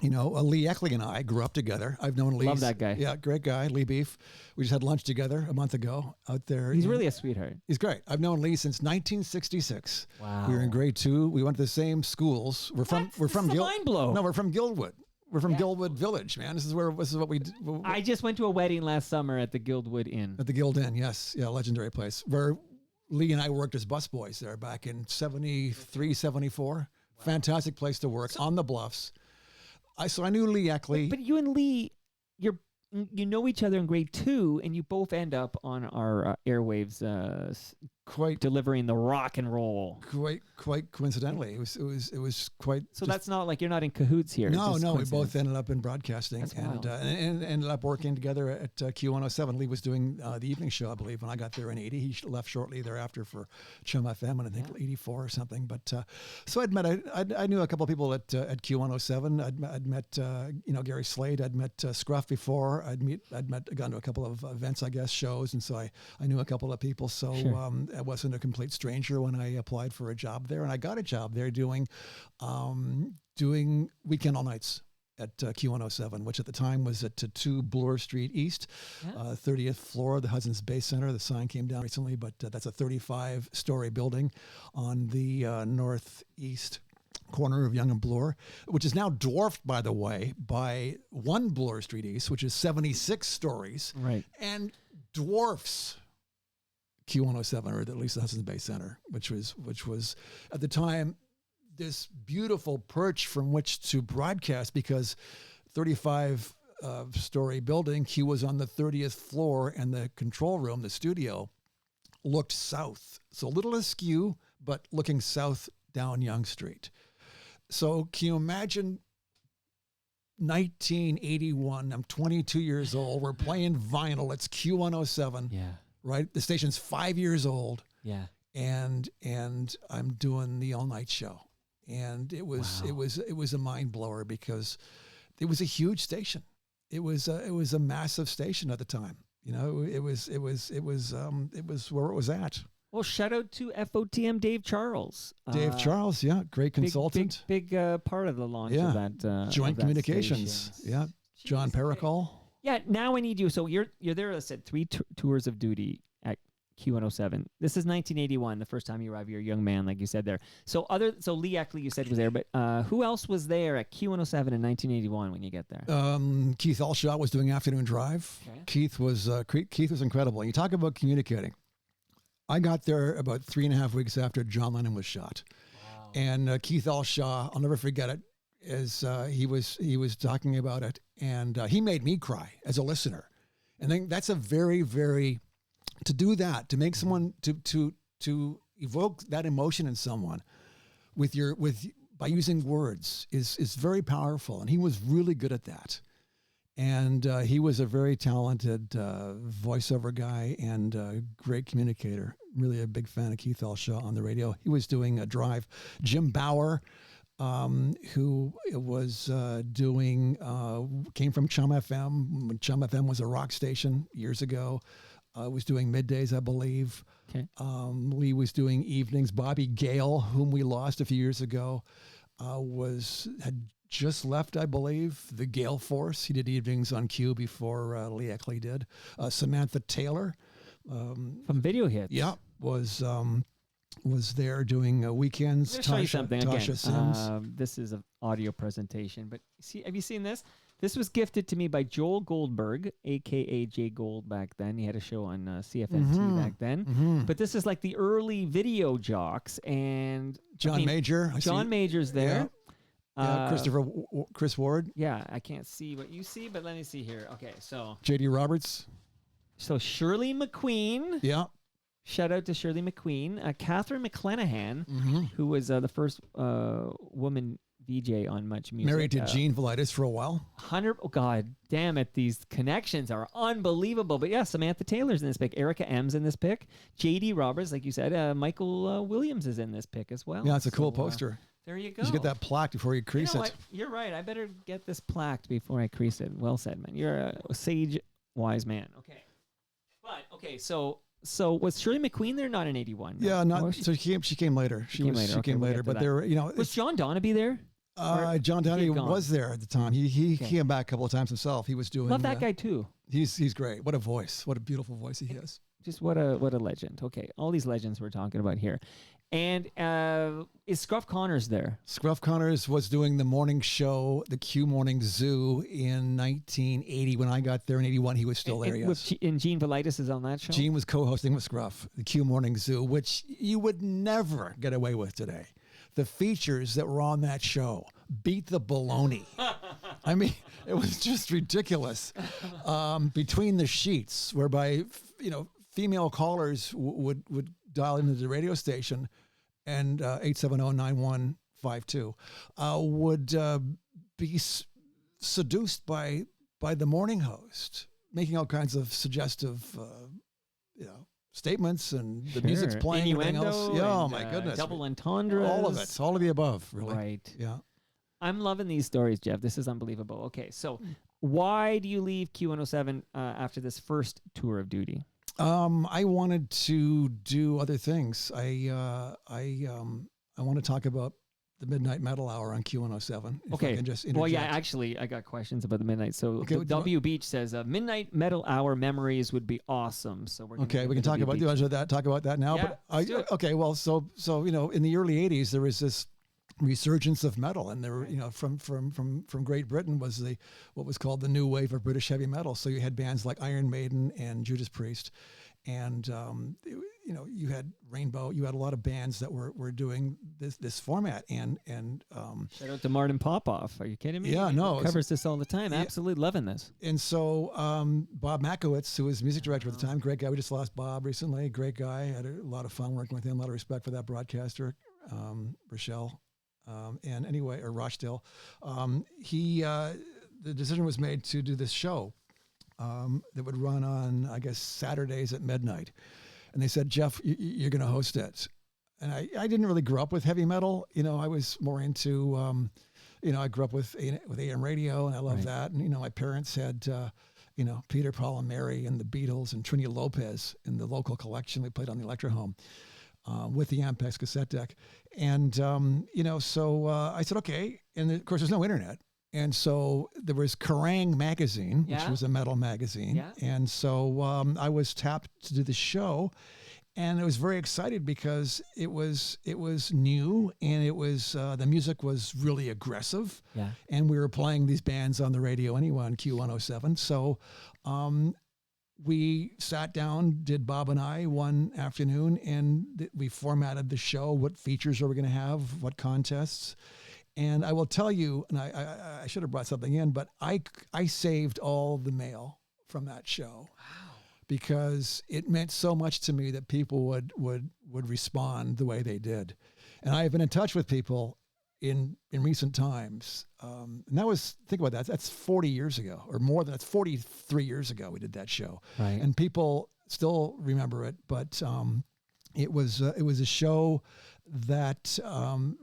You know, Lee Eckley and I grew up together. I've known Lee. Love that guy. Yeah, great guy, Lee Beef. We just had lunch together a month ago out there. He's really a sweetheart. He's great. I've known Lee since 1966. Wow. We were in grade 2. We went to the same schools. We're from mind blow. No, we're from Guildwood. We're from Guildwood Village, man. This is what we do. I just went to a wedding last summer at the Guildwood Inn. At the Guild Inn, yes. Yeah, legendary place. Where Lee and I worked as busboys there back in 73, 74. Wow. Fantastic place to work on the bluffs. So I knew Lee Eckley. But you and Lee, you know each other in grade 2, and you both end up on our airwaves, quite delivering the rock and roll. Quite coincidentally, it was quite. So that's not like you're not in cahoots here. No, we both ended up in broadcasting That's and wild. and ended up working together at Q107. Lee was doing the evening show, I believe, when I got there in '80. He left shortly thereafter for Chum FM, and I think '84 or something. But so I knew a couple of people at Q107. I'd met Gary Slade. I'd met Scruff before. I'd gone to a couple of events, I guess, shows, and so I knew a couple of people. So I wasn't a complete stranger when I applied for a job there, and I got a job there doing weekend all nights at Q107, which at the time was at 2 Bloor Street East, 30th floor of the Hudson's Bay Center. The sign came down recently, but that's a 35-story building on the northeast corner of Yonge and Bloor, which is now dwarfed, by the way, by 1 Bloor Street East, which is 76 stories, Right. and dwarfs Q107, or at least the Hudson's Bay Center, which was at the time this beautiful perch from which to broadcast, because 35 story building, Q was on the 30th floor, and the control room, the studio, looked south. So a little askew, but looking south down Yonge Street. So can you imagine 1981, I'm 22 years old, we're playing vinyl, it's Q107. Yeah. Right? The station's 5 years old. Yeah. And I'm doing the all night show. And it was a mind blower, because it was a huge station. It was a massive station at the time. You know, it was where it was at. Well, shout out to FOTM Dave Charles. Dave Charles, yeah, great consultant. Big part of the launch of that. Joint of that Communications, station. yeah. John Pericol. Yeah, now I need you. So you're there, I said, 3 tours of duty at Q107. This is 1981, the first time you arrived. You're a young man, like you said there. So Lee Eckley, you said, was there, but who else was there at Q107 in 1981 when you get there? Keith Alshaw was doing Afternoon Drive. Okay. Keith was incredible. You talk about communicating. I got there about 3.5 weeks after John Lennon was shot. Wow. And Keith Alshaw, I'll never forget it, as he was talking about it, and he made me cry as a listener. And then that's a very, very, to do that, to make someone, to evoke that emotion in someone by using words is very powerful. And he was really good at that. And he was a very talented voiceover guy and a great communicator. Really a big fan of Keith Alshaw on the radio. He was doing a drive. Jim Bauer, who was came from Chum FM when Chum FM was a rock station years ago. Was doing middays, I believe. Okay. Lee was doing evenings. Bobby Gale, whom we lost a few years ago, had just left, I believe, the Gale Force. He did evenings on Q before Lee Eckley did. Samantha Taylor. From Video Hits. Yeah, was there doing weekends. I'm gonna show you something Tasha again. Sims. This is an audio presentation, but have you seen this? This was gifted to me by Joel Goldberg, a.k.a. Jay Gold back then. He had a show on CFNT back then. Mm-hmm. But this is like the early video jocks. And John Major. John Major's there. Yeah. Chris Ward. Yeah, I can't see what you see, but let me see here. Okay, so. J.D. Roberts. So Shirley MacQueen. Yeah. Shout out to Shirley McQueen, Catherine McClenahan, Mm-hmm. who was the first woman VJ on Much Music. Married to Gene Velitis for a while. 100. Oh God, damn it! These connections are unbelievable. But yeah, Samantha Taylor's in this pick. Erica M's in this pick. J.D. Roberts, like you said. Michael Williams is in this pick as well. Yeah, it's a cool poster. There you go. You should get that plaque before you crease it. What? You're right. I better get this plaqued before I crease it. Well said, man. You're a sage, wise man. Okay. But okay, so was Shirley McQueen there? Not in 81. No. Yeah, not. Or she- So she came later. She came Okay, we'll later. get to But that. there were, Was John Donaby there? John Downey gone? was there at the time. He Okay. came back a couple of times himself. He was doing. Love that guy too. He's great. What a voice. What a beautiful voice he has. Just what a legend. Okay, all these legends we're talking about here. And is Scruff Connors there? Scruff Connors was doing the morning show, the Q Morning Zoo, in 1980. When I got there in 81, he was still there, yes. And Gene Velitis is on that show? Gene was co-hosting with Scruff, the Q Morning Zoo, which you would never get away with today. The features that were on that show beat the baloney. I mean, it was just ridiculous. Between the sheets, whereby, female callers would dial into the radio station and 870-9152 would be seduced by the morning host, making all kinds of suggestive, statements, and the music's playing and everything else. Yeah, oh my goodness. Double entendres. All of it. All of the above, really. Right. Yeah. I'm loving these stories, Jeff. This is unbelievable. Okay, so why do you leave Q107 after this first tour of duty? I wanted to do other things. I want to talk about the Midnight Metal Hour on Q107. If I can just interject. Well, yeah, actually, I got questions about the Midnight. So Okay, W Beach says Midnight Metal Hour memories would be awesome. So we're Okay, we can talk about that now. Yeah, But let's do it. okay, well, so in the early '80s there was this resurgence of metal, and there were from Great Britain was what was called the new wave of British heavy metal. So you had bands like Iron Maiden and Judas Priest, and you had Rainbow. You had a lot of bands that were doing this format, and Shout out to Martin Popoff. Are you kidding me? Yeah, no, He covers this all the time. Absolutely loving this. And so Bob Makowitz, who was music director at the time, great guy. We just lost Bob recently. Great guy. Had a lot of fun working with him. A lot of respect for that broadcaster, Rochelle. Or Rochdale. The decision was made to do this show that would run on, I guess, Saturdays at midnight. And they said, Jeff, you're going to host it. And I didn't really grow up with heavy metal. I was more into, I grew up with AM radio, and I love that. And, my parents had, Peter, Paul, and Mary, and the Beatles, and Trini Lopez in the local collection. We played on the Electro Home with the Ampex cassette deck. And, so I said, okay. And of course, there's no internet. And so there was Kerrang! Magazine, which was a metal magazine. Yeah. And so I was tapped to do the show. And I was very excited because it was new, and it was the music was really aggressive. Yeah. And we were playing these bands on the radio anyway on Q107. So we sat down, did Bob and I one afternoon, and we formatted the show. What features are we going to have? What contests? And I will tell you, and I should have brought something in, but I saved all the mail from that show. Wow. Because it meant so much to me that people would respond the way they did. And I have been in touch with people in recent times. And that was, think about that, that's 40 years ago or more than that's 43 years ago we did that show. Right. And people still remember it, but it was a show that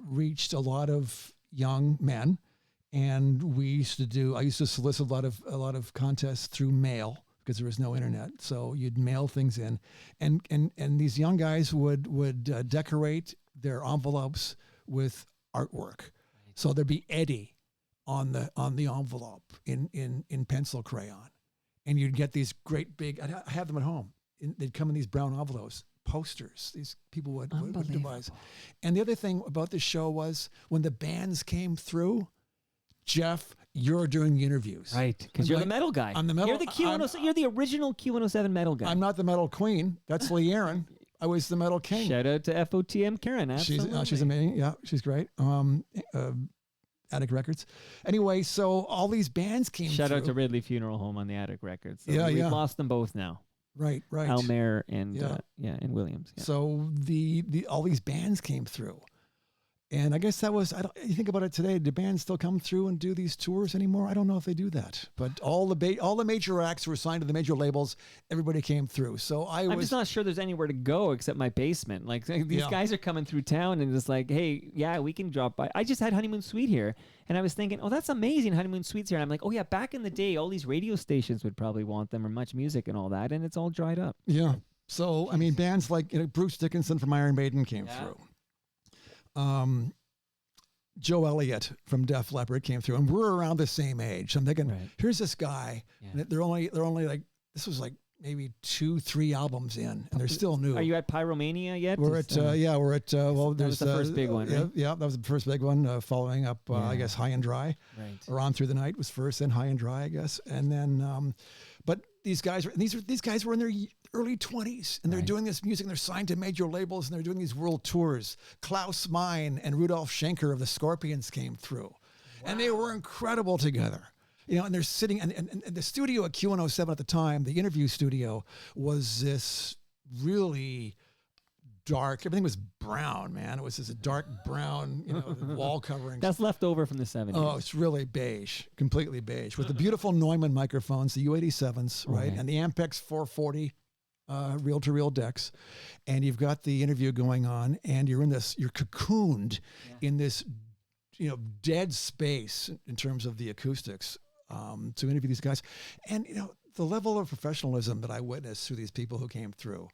reached a lot of young men. And I used to solicit a lot of contests through mail, because there was no internet. So you'd mail things in, and these young guys would decorate their envelopes with artwork. Right. So there'd be Eddie on the envelope in pencil crayon, and you'd get these great big. I have them at home. They'd come in these brown envelopes, posters. These people would devise. And the other thing about the show was when the bands came through, Jeff, you're doing interviews. Right, because you're the metal guy. I'm the metal. You're the Q107. You're the original Q107 metal guy. I'm not the metal queen. That's Lee Aaron. I was the metal king. Shout out to FOTM Karen. Absolutely. She's amazing. Yeah, she's great. Attic Records. Anyway, so all these bands came Shout through. out to Ridley Funeral Home on the Attic Records. So Yeah, we've yeah. lost them both now. Right. Almer and and Williams. Yeah. So the all these bands came through. And I guess that was, you think about it today, do bands still come through and do these tours anymore? I don't know if they do that. But all the major acts were signed to the major labels. Everybody came through. So I'm just not sure there's anywhere to go except my basement. Like these guys are coming through town and it's like, hey, yeah, we can drop by. I just had Honeymoon Suite here. And I was thinking, oh, that's amazing, Honeymoon Suite's here. And I'm like, oh, yeah, back in the day, all these radio stations would probably want them or Much Music and all that. And it's all dried up. Yeah. So, I mean, bands like Bruce Dickinson from Iron Maiden came through. Joe Elliott from Def Leppard came through, and we're around the same age. I'm thinking, here's this guy, and they're only like, this was like maybe 2-3 albums in, and they're still new. Are you at Pyromania yet? We're at well, there's the first big one, right? Yeah, that was the first big one. Following up, I guess High and Dry, or On Through the Night was first, then High and Dry, I guess, and then but these guys were in their early 20s, and they're doing this music, and they're signed to major labels, and they're doing these world tours. Klaus Meine and Rudolf Schenker of the Scorpions came through, and they were incredible together. And they're sitting, and the studio at Q107 at the time, the interview studio, was this really dark. Everything was brown, man. It was this dark brown, wall covering. That's left over from the 70s. Oh, it's really beige, completely beige, with the beautiful Neumann microphones, the U87s, right, and the Ampex 440 reel-to-reel decks, and you've got the interview going on, and you're cocooned in this, dead space in terms of the acoustics to interview these guys, and the level of professionalism that I witnessed through these people who came through.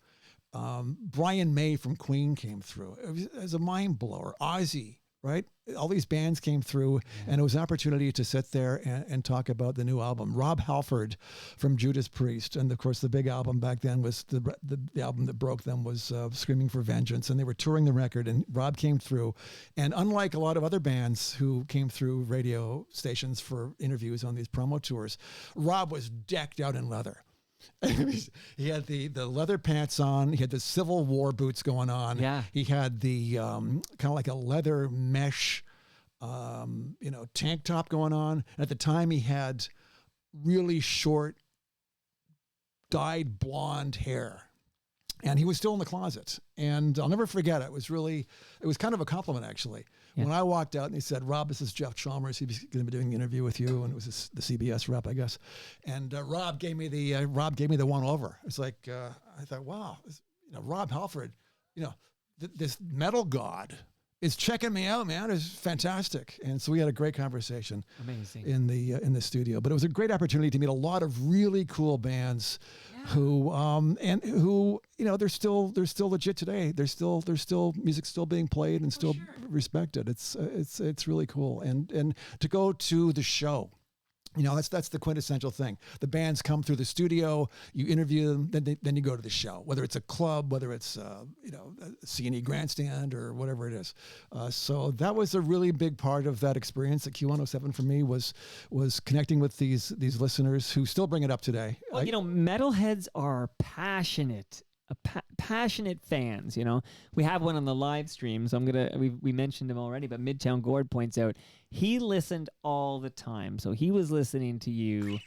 Brian May from Queen came through. It was a mind blower. Ozzy, right? All these bands came through, and it was an opportunity to sit there and talk about the new album. Rob Halford from Judas Priest, and of course the big album back then was the album that broke them was Screaming for Vengeance, and they were touring the record, and Rob came through, and unlike a lot of other bands who came through radio stations for interviews on these promo tours, Rob was decked out in leather. He had the leather pants on. He had the Civil War boots going on. Yeah. He had the kind of like a leather mesh, tank top going on. And at the time, he had really short, dyed blonde hair. And he was still in the closet. And I'll never forget it. It was kind of a compliment, actually. Yeah. When I walked out and he said, Rob, this is Jeff Chalmers. He's going to be doing the interview with you. And it was the CBS rep, I guess. And Rob gave me the one over. It's like, I thought, wow, Rob Halford, this metal god is checking me out, man. It's fantastic. And so we had a great conversation. Amazing. In the studio. But it was a great opportunity to meet a lot of really cool bands who they're still legit today. There's still music still being played and still respected. It's really cool. And to go to the show, that's the quintessential thing. The bands come through the studio, you interview them, then you go to the show, whether it's a club, whether it's a C&E grandstand or whatever it is. So that was a really big part of that experience at Q107 for me was connecting with these listeners who still bring it up today. Well, metalheads are passionate. Passionate fans, we have one on the live stream, so we mentioned him already, but Midtown Gord points out he listened all the time, so he was listening to you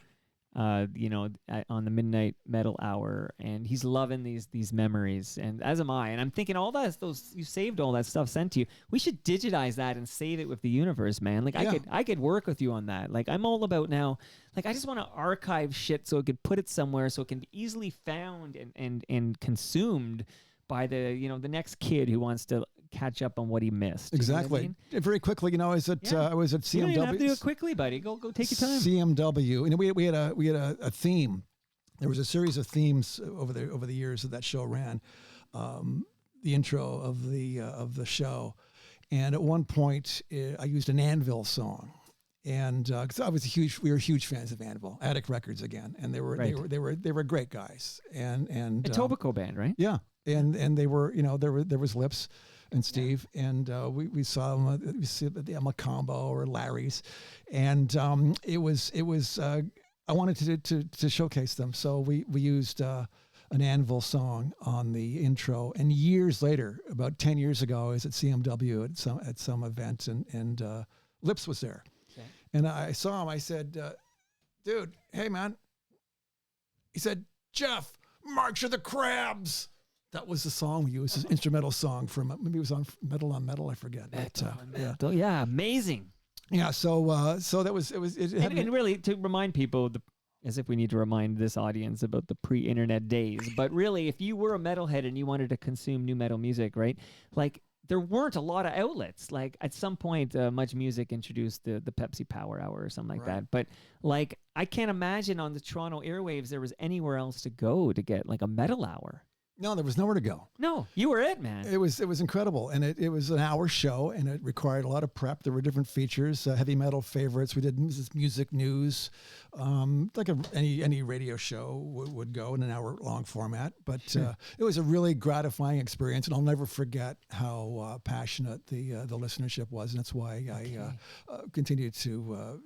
on the Midnight Metal Hour, and he's loving these memories, and as am I. And I'm thinking you saved all that stuff sent to you. We should digitize that and save it with the universe, man. Like I could work with you on that. Like I'm all about now. Like I just want to archive shit so I could put it somewhere so it can be easily found and consumed by the next kid who wants to catch up on what he missed. Exactly. You know what I mean? Very quickly, I was at CMW. You don't even have to do it quickly, buddy. Go take your time. CMW. We had a theme. There was a series of themes over the years that show ran. The intro of the show, and at one point I used an Anvil song. And because we were huge fans of Anvil, Attic Records again, and they were great guys, and a Tobacco band, right? Yeah, and they were there was Lips and Steve, and we saw them at the Macombo or Larry's, and it was I wanted to showcase them, so we used an Anvil song on the intro, and years later, about 10 years ago, I was at CMW at some event, and Lips was there. And I saw him. I said, dude, hey, man. He said, Jeff, March of the Crabs. That was the song we used, this instrumental song from, maybe it was on Metal on Metal, I forget. But, Yeah, amazing. yeah, so that was, it had And really, to remind people, as if we need to remind this audience about the pre-internet days, but really, if you were a metalhead and you wanted to consume new metal music, right? Like, there weren't a lot of outlets. Like, at some point, Much Music introduced the Pepsi Power Hour or something like that. But, like, I can't imagine on the Toronto airwaves there was anywhere else to go to get, like, a metal hour. No, there was nowhere to go. No, you were it, man. It was incredible, and it was an hour show, and it required a lot of prep. There were different features, heavy metal favorites. We did music news, like any radio show would go in an hour-long format. But it was a really gratifying experience, and I'll never forget how passionate the listenership was, and that's why I continue to,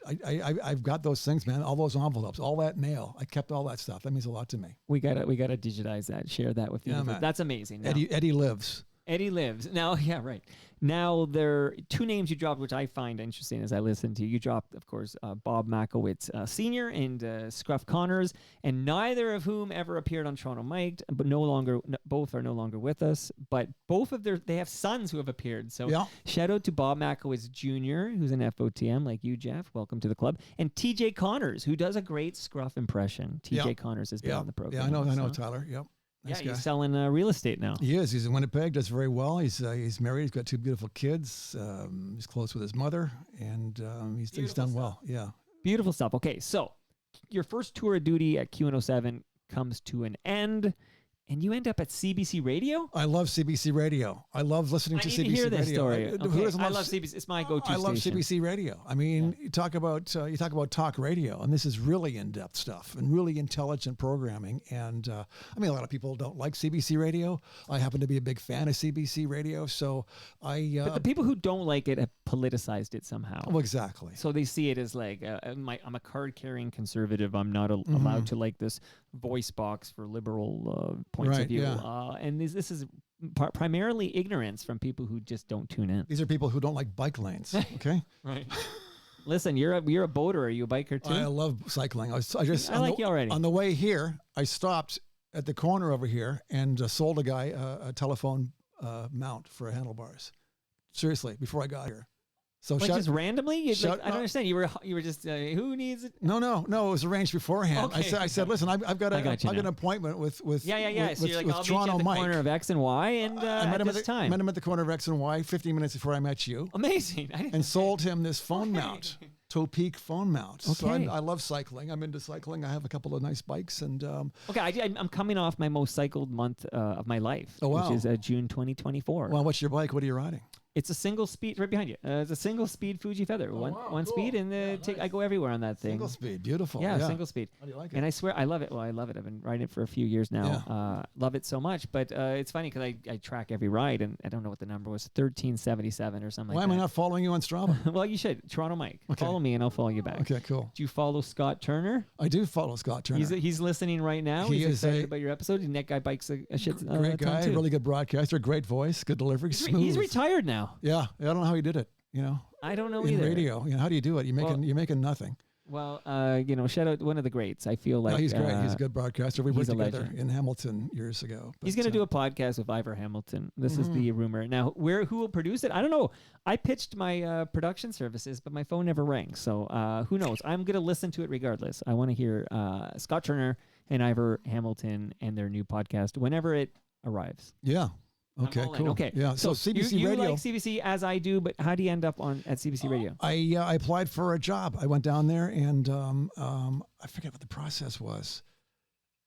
I've got those things, man. All those envelopes, all that mail. I kept all that stuff. That means a lot to me. We gotta digitize that. Share that with you. Yeah, man. That's amazing. Now, Eddie lives. Eddie lives. Now, yeah, right. Now, there are two names you dropped, which I find interesting as I listen to you. You dropped, of course, Bob Makowitz Sr. and Scruff Connors, and neither of whom ever appeared on Toronto Mic'd, but both are no longer with us. But both of they have sons who have appeared. So shout out to Bob Makowitz Jr., who's an FOTM like you, Jeff. Welcome to the club. And TJ Connors, who does a great Scruff impression. TJ Connors has been on the program. Yeah, I know Tyler. Yep. Nice guy. He's selling real estate now. He is. He's in Winnipeg. Does very well. He's married. He's got two beautiful kids. He's close with his mother, and he's done well. Yeah. Beautiful stuff. Okay, so your first tour of duty at Q107 comes to an end, and you end up at CBC Radio? I love CBC Radio. I love listening to CBC Radio. I need to hear this story. Who doesn't love CBC? It's my go-to station. I love CBC Radio. I mean, you talk about talk radio, and this is really in-depth stuff and really intelligent programming. And I mean, a lot of people don't like CBC Radio. I happen to be a big fan of CBC Radio, so but the people who don't like it have politicized it somehow. Well, exactly. So they see it as like, I'm a card-carrying conservative. I'm not allowed to like this voice box for liberal points of view. Yeah. And this is primarily ignorance from people who just don't tune in. These are people who don't like bike lanes. Okay. Right. Listen, you're a boater. Are you a biker too? I love cycling. I like you already. On the way here, I stopped at the corner over here and sold a guy a telephone mount for handlebars. Seriously, before I got here. So just randomly? I don't understand. You were just who needs it? No. It was arranged beforehand. Okay. I said, listen, I've got an appointment with So you're like, I'll Toronto meet you at the Mike. corner of X and Y, and I met him time. Met him at the corner of X and Y 15 minutes before I met you. Amazing. And sold him this phone mount. Topeak phone mount. Okay. So I love cycling. I'm into cycling. I have a couple of nice bikes and. I'm coming off my most cycled month of my life, which is June 2024. Well, what's your bike? What are you riding? It's a single speed right behind you. It's a single speed Fuji Feather. One speed, and I go everywhere on that thing. Single speed, beautiful. Yeah, single speed. How do you like it? And I swear, I love it. Well, I love it. I've been riding it for a few years now. Yeah. Love it so much. But it's funny because I track every ride, and I don't know what the number was, 1377 or something. Why am I not following you on Strava? Well, you should. Toronto Mike. Okay. Follow me, and I'll follow you back. Okay, cool. Do you follow Scott Turner? I do follow Scott Turner. He's listening right now. He's excited about your episode. And that guy bikes a shit. Great guy, really good broadcaster, great voice, good delivery, smooth. He's retired now. Yeah, I don't know how he did it. I don't know in either. Radio, how do you do it? You're making nothing. Well, shout out one of the greats. I feel like he's great. He's a good broadcaster. We worked together legend. in Hamilton years ago. He's going to do a podcast with Ivor Hamilton. This is the rumor. Now, who will produce it? I don't know. I pitched my production services, but my phone never rang. So who knows? I'm going to listen to it regardless. I want to hear Scott Turner and Ivor Hamilton and their new podcast whenever it arrives. Yeah. Okay, cool. Okay. Yeah. So CBC you Radio. You like CBC as I do, but how do you end up at CBC Radio? I applied for a job. I went down there and I forget what the process was.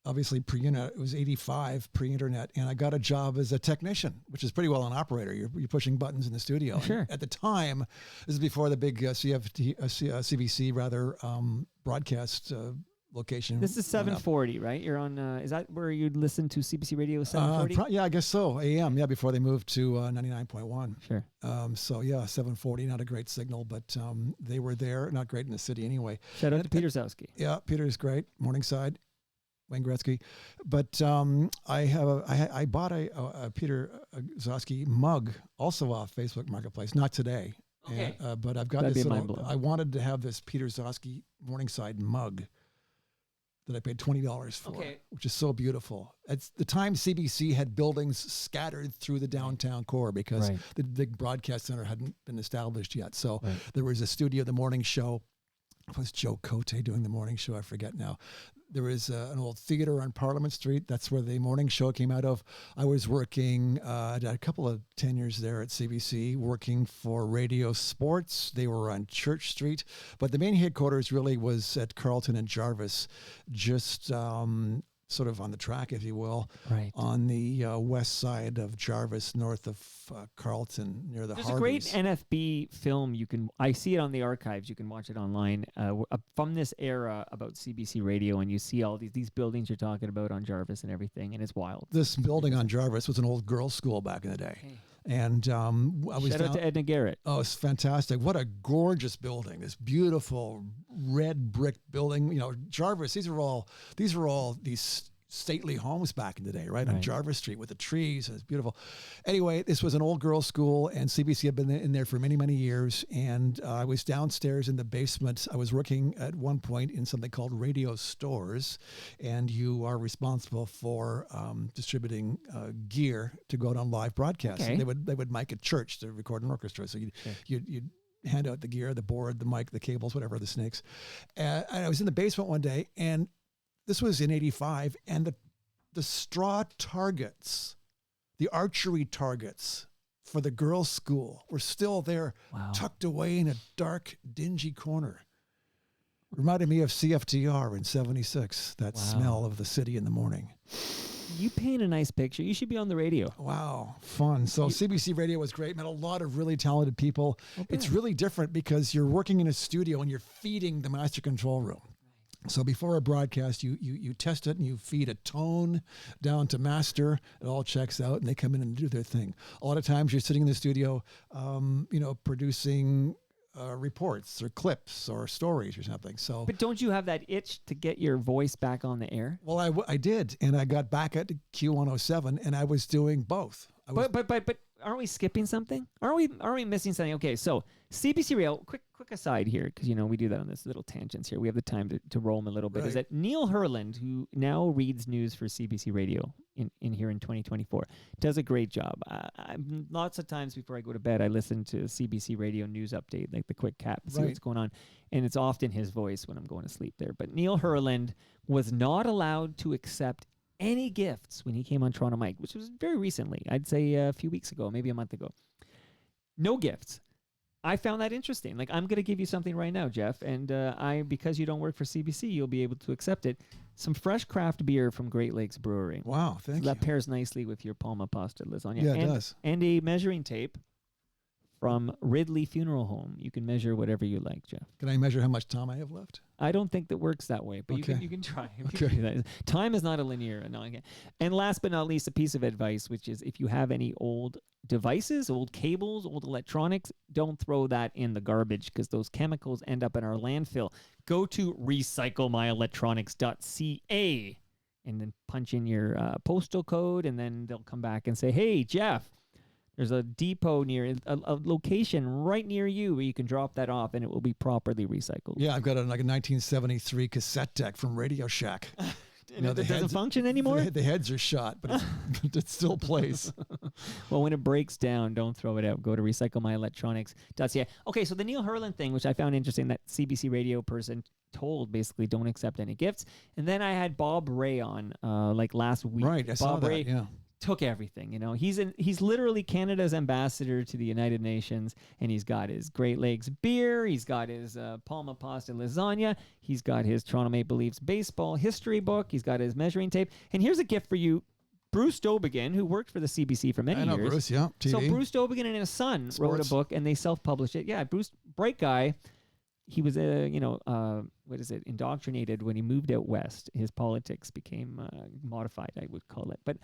Obviously pre-internet, it was 85 pre-internet, and I got a job as a technician, which is pretty well an operator. You're pushing buttons in the studio. Sure. And at the time, this is before the big CBC broadcast location. This is 740, right? You're on. Is that where you'd listen to CBC Radio 740? Yeah, I guess so. AM, yeah, before they moved to 99.1. Sure. 740, not a great signal, but they were there. Not great in the city anyway. Shout out to Peter Zowski. Yeah, Peter's great. Morningside, Wayne Gretzky. But I bought a Peter Zowski mug also off Facebook Marketplace. Not today. Okay. But I've got this. I wanted to have this Peter Zowski Morningside mug. that I paid $20 for, Okay. which is so beautiful. At the time, CBC had buildings scattered through the downtown core because Right. the big broadcast center hadn't been established yet. So Right. there was a studio, the morning show. Was Joe Cote doing the morning show? I forget now. There was an old theater on Parliament Street. That's where the morning show came out of. I was working, I had a couple of tenures there at CBC, working for Radio Sports. They were on Church Street. But the main headquarters really was at Carlton and Jarvis, just sort of on the track, if you will, Right. on the west side of Jarvis, north of Carlton, near the There's Harveys. a great NFB film. I see it on the archives. You can watch it online from this era about CBC Radio, and you see all these buildings you're talking about on Jarvis and everything, and it's wild. This building on Jarvis was an old girls' school back in the day. Okay. And I was Shout out to Edna Garrett. Oh, it's fantastic. What a gorgeous building. This beautiful red brick building. You know, Jarvis, these are all these stately homes back in the day, right? On Right. Jarvis Street with the trees. It's beautiful. Anyway, this was an old girls' school, and CBC had been in there for many, many years. And I was downstairs in the basement. I was working at one point in something called Radio Stores, and you are responsible for distributing gear to go out on live broadcasts. Okay. They would mic at church to record an orchestra. So you'd hand out the gear, the board, the mic, the cables, whatever, the snakes. And I was in the basement one day, and this was in 85, and the straw targets, the archery targets for the girls' school were still there, Wow. tucked away in a dark, dingy corner. Reminded me of CFTR in 76, that Wow. smell of the city in the morning. You paint a nice picture. You should be on the radio. Wow, fun. So CBC Radio was great, met a lot of really talented people. It's really different because you're working in a studio and you're feeding the master control room. So before a broadcast, you test it and you feed a tone down to master. It all checks out, and they come in and do their thing. A lot of times, you're sitting in the studio, producing reports or clips or stories or something. So, But don't you have that itch to get your voice back on the air? well, I did, and I got back at Q107, and I was doing both. But aren't we skipping something? Aren't we missing something? Okay, so CBC Radio. Quick aside here, because we do that on this little tangents here. We have the time to roll them a little bit. Is Right. that Neil Herland, who now reads news for CBC Radio in here in 2024, does a great job. Lots of times before I go to bed, I listen to CBC Radio news update, like the quick cap, see Right. what's going on, and it's often his voice when I'm going to sleep there. But Neil Herland was not allowed to accept any gifts when he came on Toronto Mike, which was very recently. I'd say a few weeks ago, maybe a month ago. No gifts. I found that interesting. Like, I'm going to give you something right now, Jeff, and because you don't work for CBC, you'll be able to accept it. Some fresh craft beer from Great Lakes Brewery. Wow, thank you. That pairs nicely with your Palma pasta lasagna. Yeah, it and, does. And a measuring tape from Ridley Funeral Home. You can measure whatever you like, Jeff. Can I measure how much time I have left? I don't think that works that way, but Okay. you can try. You Okay. can do that. Time is not a linear. No, okay. And last but not least, a piece of advice, which is if you have any old devices, old cables, old electronics, don't throw that in the garbage because those chemicals end up in our landfill. Go to recyclemyelectronics.ca and then punch in your postal code, and then they'll come back and say, hey, Jeff, there's a depot near a location right near you where you can drop that off and it will be properly recycled. Yeah, I've got like a 1973 cassette deck from Radio Shack. And it doesn't function anymore? The heads are shot, but it still plays. Well, when it breaks down, don't throw it out. Go to recyclemyelectronics.ca. Okay, so the Neil Herland thing, which I found interesting, that CBC radio person told basically don't accept any gifts. And then I had Bob Ray on like last week. Right, I saw Bob that, Ray yeah. took everything. He's literally Canada's ambassador to the United Nations, and he's got his Great Lakes beer, he's got his Palma pasta lasagna, he's got his Toronto Maple Leafs baseball history book, he's got his measuring tape, and here's a gift for you. Bruce Dobigan, who worked for the CBC for many I know years. Bruce, yeah, TV. So Bruce Dobigan and his son wrote a Sports. book, and they self-published it. Yeah, Bruce, bright guy. He was indoctrinated when he moved out west. His politics became modified, I would call it. But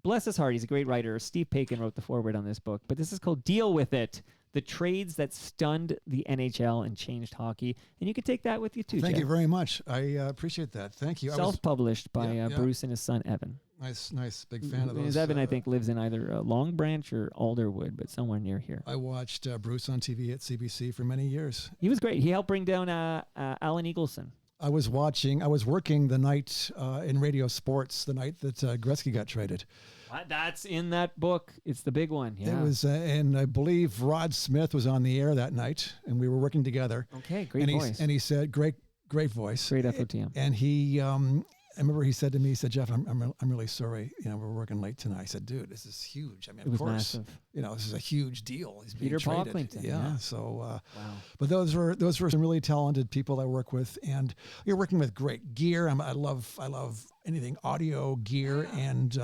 bless his heart, he's a great writer. Steve Paikin wrote the foreword on this book, but this is called Deal With It, the trades that stunned the NHL and changed hockey. And you can take that with you too, Thank Jeff. you very much. I appreciate that. Thank you. Self-published by Yeah. Bruce and his son, Evan. Nice. Big fan of those. Evan, I think, lives in either Long Branch or Alderwood, but somewhere near here. I watched Bruce on TV at CBC for many years. He was great. He helped bring down Alan Eagleson. I was working the night in radio sports, the night that Gretzky got traded. What? That's in that book. It's the big one. Yeah. It was, and I believe Rod Smith was on the air that night, and we were working together. Okay, great voice. And he said, great voice. Great FOTM. And he, I remember he said to me, he said, Jeff, I'm really sorry. You know, we're working late tonight. I said, dude, this is huge. I mean, It was of course, massive. you know, this is a huge deal. He's being Peter traded. Pocklington, Yeah. yeah. So, Wow. but those were some really talented people I work with, and you're working with great gear. I love anything audio gear, and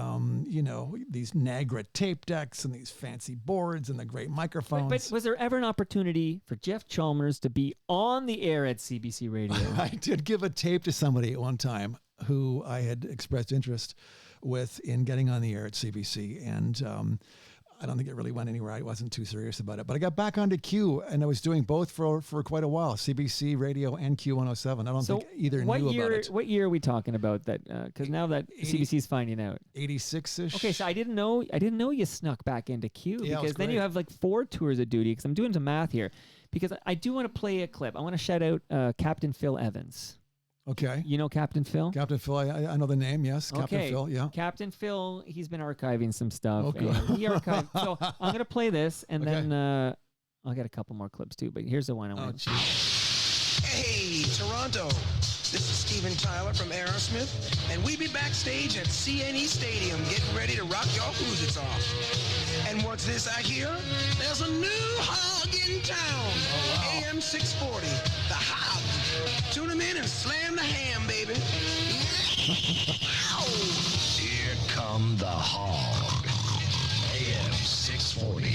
you know, these Nagra tape decks and these fancy boards and the great microphones. But was there ever an opportunity for Jeff Chalmers to be on the air at CBC Radio? I did give a tape to somebody at one time who I had expressed interest with in getting on the air at CBC, and I don't think it really went anywhere. I wasn't too serious about it, but I got back onto Q, and I was doing both for quite a while, CBC Radio and Q107. I don't think either knew about it. What year are we talking about that? Because now that CBC's finding out. 86-ish. Okay, so I didn't know you snuck back into Q, Yeah, because then you have like 4 tours of duty, because I'm doing some math here. Because I do want to play a clip. I want to shout out Captain Phil Evans. Okay. You know Captain Phil? Captain Phil, I know the name, yes. Captain Phil, yeah. Captain Phil, he's been archiving some stuff. Okay. And he archived. So I'm going to play this, and Okay. then I'll get a couple more clips too. But here's the one I want. Hey, Toronto. This is Steven Tyler from Aerosmith, and we be backstage at CNE Stadium getting ready to rock your cruisers off. And what's this I hear? There's a new hog in town. AM 640, the hog. Tune him in and slam the ham, baby. Here come the hog. AM 640.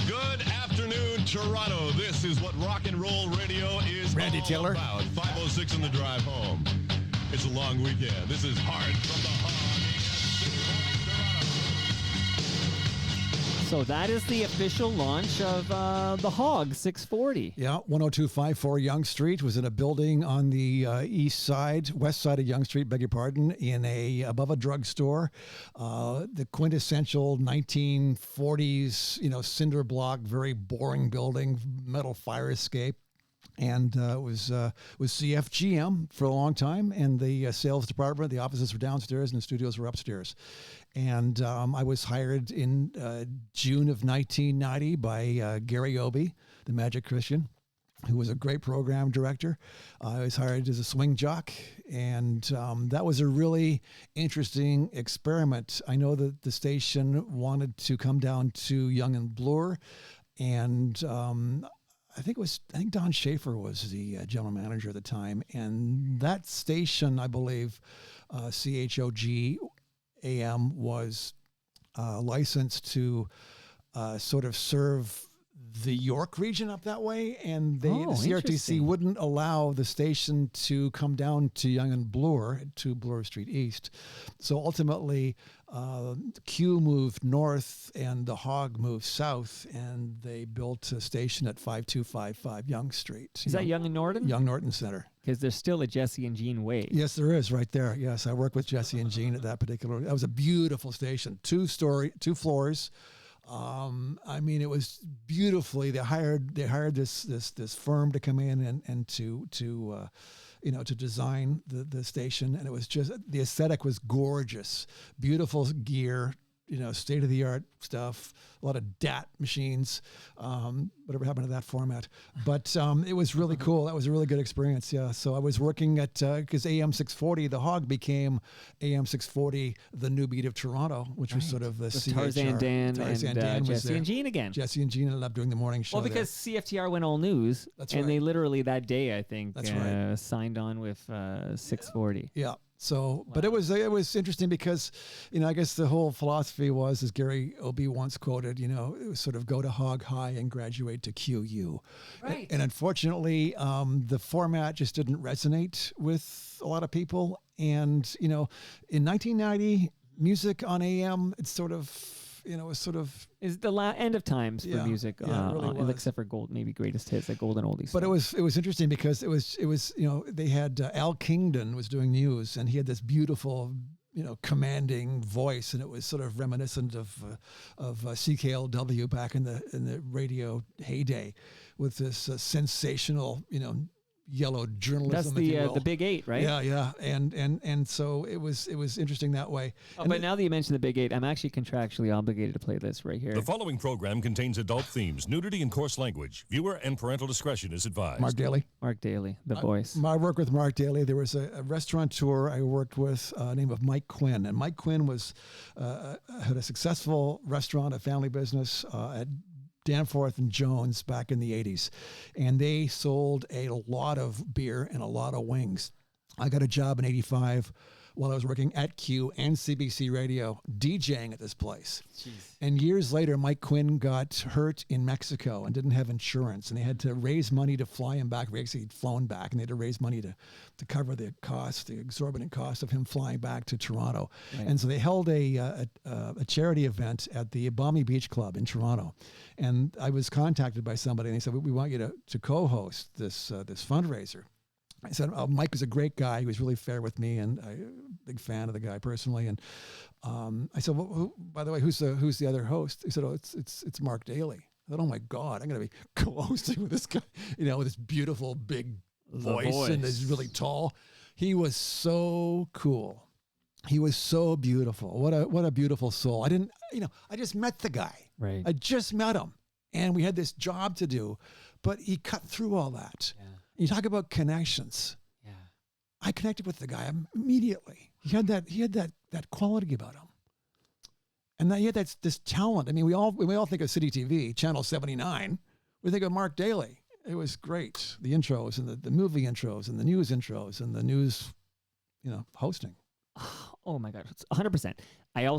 Good afternoon, Toronto. This is what rock and roll radio is Randy all Taylor. about. 5:06 on the drive home. It's a long weekend. This is Hard from the Hog. So that is the official launch of the Hog 640. Yeah, 10254 Yonge Street was in a building on the west side of Yonge Street, beg your pardon, above a drugstore. The quintessential 1940s, cinder block, very boring building, metal fire escape. And it was CFGM for a long time, and the sales department, the offices were downstairs and the studios were upstairs. And I was hired in June of 1990 by Gary Obie, the Magic Christian, who was a great program director. I was hired as a swing jock, and that was a really interesting experiment. I know that the station wanted to come down to Young and Bloor, and I think Don Schaefer was the general manager at the time, and that station, I believe, CHOG AM, was licensed to sort of serve the York region up that way, and the CRTC interesting. wouldn't allow the station to come down to Yonge and Bloor, to Bloor Street East. So ultimately, Q moved north and the Hog moved south, and they built a station at 5255 Yonge Street. Is that Young and Norton? Young Norton Center. Because there's still a Jesse and Jean Way. Yes, there is right there. Yes, I worked with Jesse and Jean at that particular. That was a beautiful station, 2 floors. I mean, it was beautifully. They hired this firm to come in and to design the station, and it was just, the aesthetic was gorgeous, beautiful gear, state of the art stuff, a lot of DAT machines, whatever happened to that format. But it was really cool. That was a really good experience. Yeah. So I was working at, because AM 640, the Hog became AM 640, the new beat of Toronto, which was sort of the With CHR. Tarzan Dan Tarzan and Dan was Jesse there. and Jean again. Jesse and Jean ended up doing the morning show. Well, because CFTR went all news, That's and right. they literally that day, I think, That's right. signed on with 640. Yeah. So, but it was interesting because, I guess the whole philosophy was, as Gary Obie once quoted, it was sort of go to Hog High and graduate to QU. Right. And unfortunately, the format just didn't resonate with a lot of people. And, in 1990, music on AM, it's sort of, was sort of. Is the end of times for Yeah, music, yeah, it really was. except for maybe greatest hits, like golden oldies. But it was interesting because it was they had Al Kingdon was doing news, and he had this beautiful commanding voice, and it was sort of reminiscent of CKLW back in the radio heyday, with this sensational, yellow journalism. That's if you will. the Big Eight, right? Yeah, and so it was interesting that way. Oh, And but now that you mentioned the Big Eight, I'm actually contractually obligated to play this right here. The following program contains adult themes, nudity, and coarse language. Viewer and parental discretion is advised. Mark Daly. Mark Daly, the voice. My work with Mark Daly, there was a restaurateur I worked with named of Mike Quinn. And Mike Quinn had a successful restaurant, a family business at Danforth and Jones back in the 80s. And they sold a lot of beer and a lot of wings. I got a job in 85 while I was working at Q and CBC Radio, DJing at this place. Jeez. And years later, Mike Quinn got hurt in Mexico and didn't have insurance, and they had to raise money to fly him back. Actually, he'd flown back, and they had to raise money to cover the cost, the exorbitant cost of him flying back to Toronto. Right. And so they held a charity event at the Balmy Beach Club in Toronto. And I was contacted by somebody, and they said, we want you to co-host this fundraiser. I said, Mike was a great guy. He was really fair with me, and I'm a big fan of the guy personally. And I said, well, by the way, who's the other host? He said, it's Mark Daly. I thought, oh my God, I'm going to be co-hosting with this guy, with this beautiful big voice and this really tall. He was so cool. He was so beautiful. What a beautiful soul. I just met the guy. Right. I just met him, and we had this job to do, but he cut through all that. Yeah. You talk about connections. Yeah, I connected with the guy immediately. He had that quality about him, and he had this talent. I mean, we all think of City TV, Channel 79. We think of Mark Daly. It was great. The intros and the movie intros and the news intros and the news, hosting. Oh my God, 100%.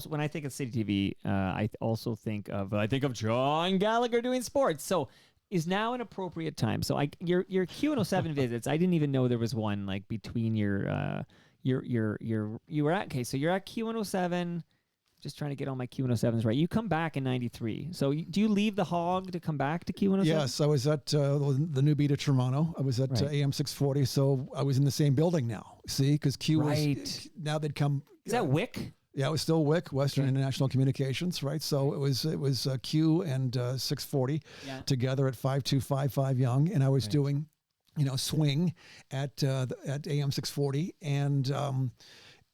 When I think of City TV, I also think of John Gallagher doing sports. So. Is now an appropriate time. So your Q107 visits, I didn't even know there was one like between you were at so you're at Q107, just trying to get all my Q107s right. You come back in 93. So do you leave the Hog to come back to Q107? Yes, I was at the new beat of Toronto. I was at AM 640, so I was in the same building now. See, because Q was, now they'd come. Is that WIC? Yeah, it was still WIC, Western International Communications, right? So it was Q and 640 together at 5255 Yonge, and I was doing, swing at AM 640,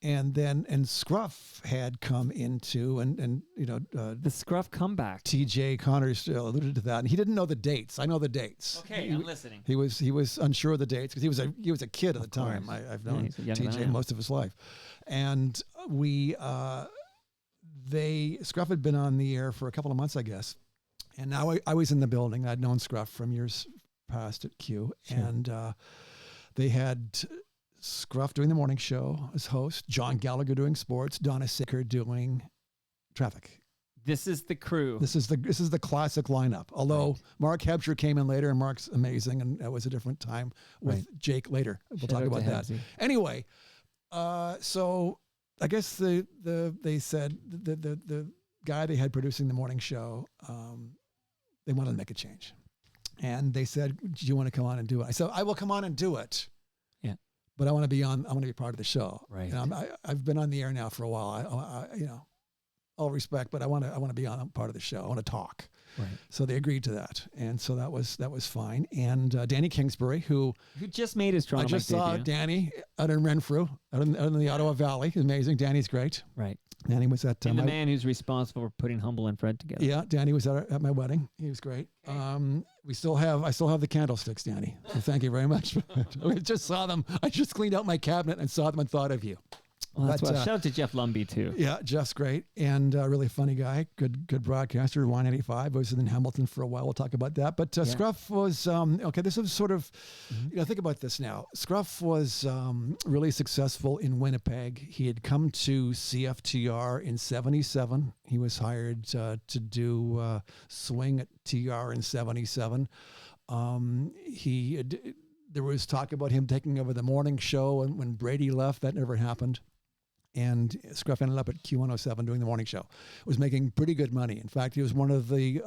and then Scruff had come into the Scruff comeback. TJ Connors alluded to that, and he didn't know the dates. I know the dates. Okay, I'm listening. He was unsure of the dates because he was a kid at the time. I've known TJ most of his life. And Scruff had been on the air for a couple of months, I guess. And now I was in the building. I'd known Scruff from years past at Q. Sure. And they had Scruff doing the morning show as host, John Gallagher doing sports, Donna Sicker doing traffic. This is the crew. This is the classic lineup. Although Mark Hebscher came in later, and Mark's amazing, and that was a different time with Jake later. We'll talk about that. Anyway. So I guess they said the guy they had producing the morning show, they wanted to make a change, and they said, "Do you want to come on and do it?" I said, "I will come on and do it." Yeah, but I want to be part of the show. Right. And I've been on the air now for a while. All respect, but I want to be on part of the show. I want to talk. Right. So they agreed to that, and so that was fine. And Danny Kingsbury, who just made his Toronto. I just saw Danny out in Renfrew, out in the Ottawa Valley. Amazing. Danny's great. Right. Danny was at and the man who's responsible for putting Humble and Fred together. Yeah, Danny was at my wedding. He was great. I still have the candlesticks, Danny. So thank you very much. I just saw them. I just cleaned out my cabinet and saw them and thought of you. Well, that's shout out to Jeff Lumby too. Yeah, Jeff's great and really funny guy. Good broadcaster. Y95 was in Hamilton for a while. We'll talk about that. But Scruff was okay. This is sort of think about this now. Scruff was really successful in Winnipeg. He had come to CFTR in '77. He was hired to do swing at TR in '77. There was talk about him taking over the morning show, and when Brady left, that never happened. And Scruff ended up at Q107 doing the morning show. Was making pretty good money. In fact, he was one of the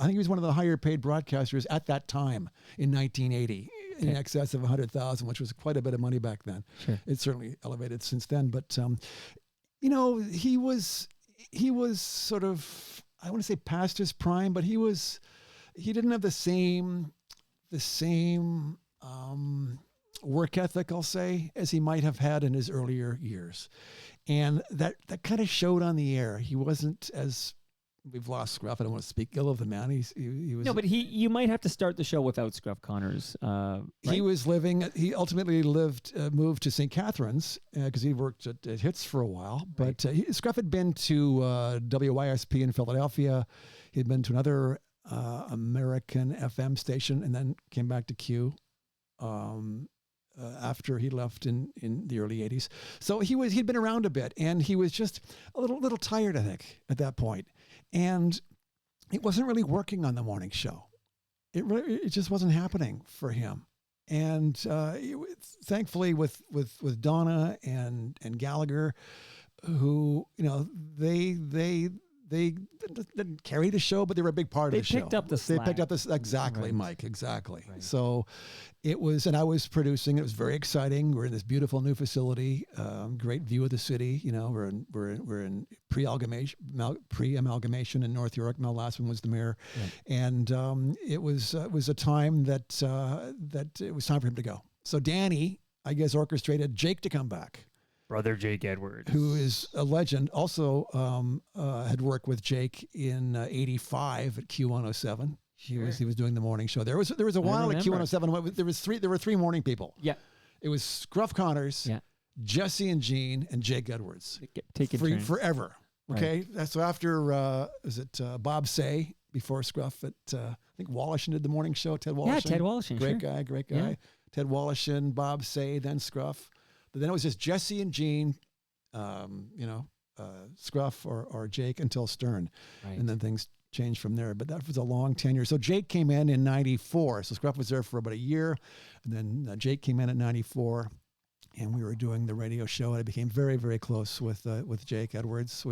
higher paid broadcasters at that time in 1980, in excess of $100,000, which was quite a bit of money back then. Sure. It's certainly elevated since then. But he was sort of, I want to say past his prime, but he didn't have the same work ethic, I'll say, as he might have had in his earlier years. And that kind of showed on the air. He wasn't as, we've lost Scruff. I don't want to speak ill of the man. He was. No, but you might have to start the show without Scruff Connors. Right? He ultimately moved to St. Catharines because he worked at Hits for a while. But Scruff had been to WYSP in Philadelphia. He had been to another American FM station and then came back to Q after he left in the early 80s. So he'd been around a bit, and he was just a little tired, I think, at that point. And it wasn't really working on the morning show. It just wasn't happening for him. And thankfully with Donna and Gallagher, who, they didn't carry the show, but they were a big part of the show. They picked up the slack. They picked up this, exactly, right. Mike, exactly. Right. So it was, and I was producing. It was very exciting. We're in this beautiful new facility, great view of the city. We're in pre-amalgamation in North York. Mel Lassman was the mayor, right. And it was a time that it was time for him to go. So Danny, I guess, orchestrated Jake to come back. Brother Jake Edwards, who is a legend, also had worked with Jake in '85 at Q107. Sure. He was doing the morning show. There was a while at Q107. There were three morning people. Yeah, it was Scruff Connors, Jesse and Gene, and Jake Edwards. Take it free forever. Okay, right. So after Bob Say before Scruff at I think Wallishin did the morning show. Ted Wallishin. Yeah, Ted Wallishin. Great guy. Yeah. Ted Wallishin, Bob Say, then Scruff. But then it was just Jesse and Gene, Scruff or Jake until Stern. Right. And then things changed from there. But that was a long tenure. So Jake came in '94. So Scruff was there for about a year. And then Jake came in at '94. And we were doing the radio show. And I became very, very close with Jake Edwards.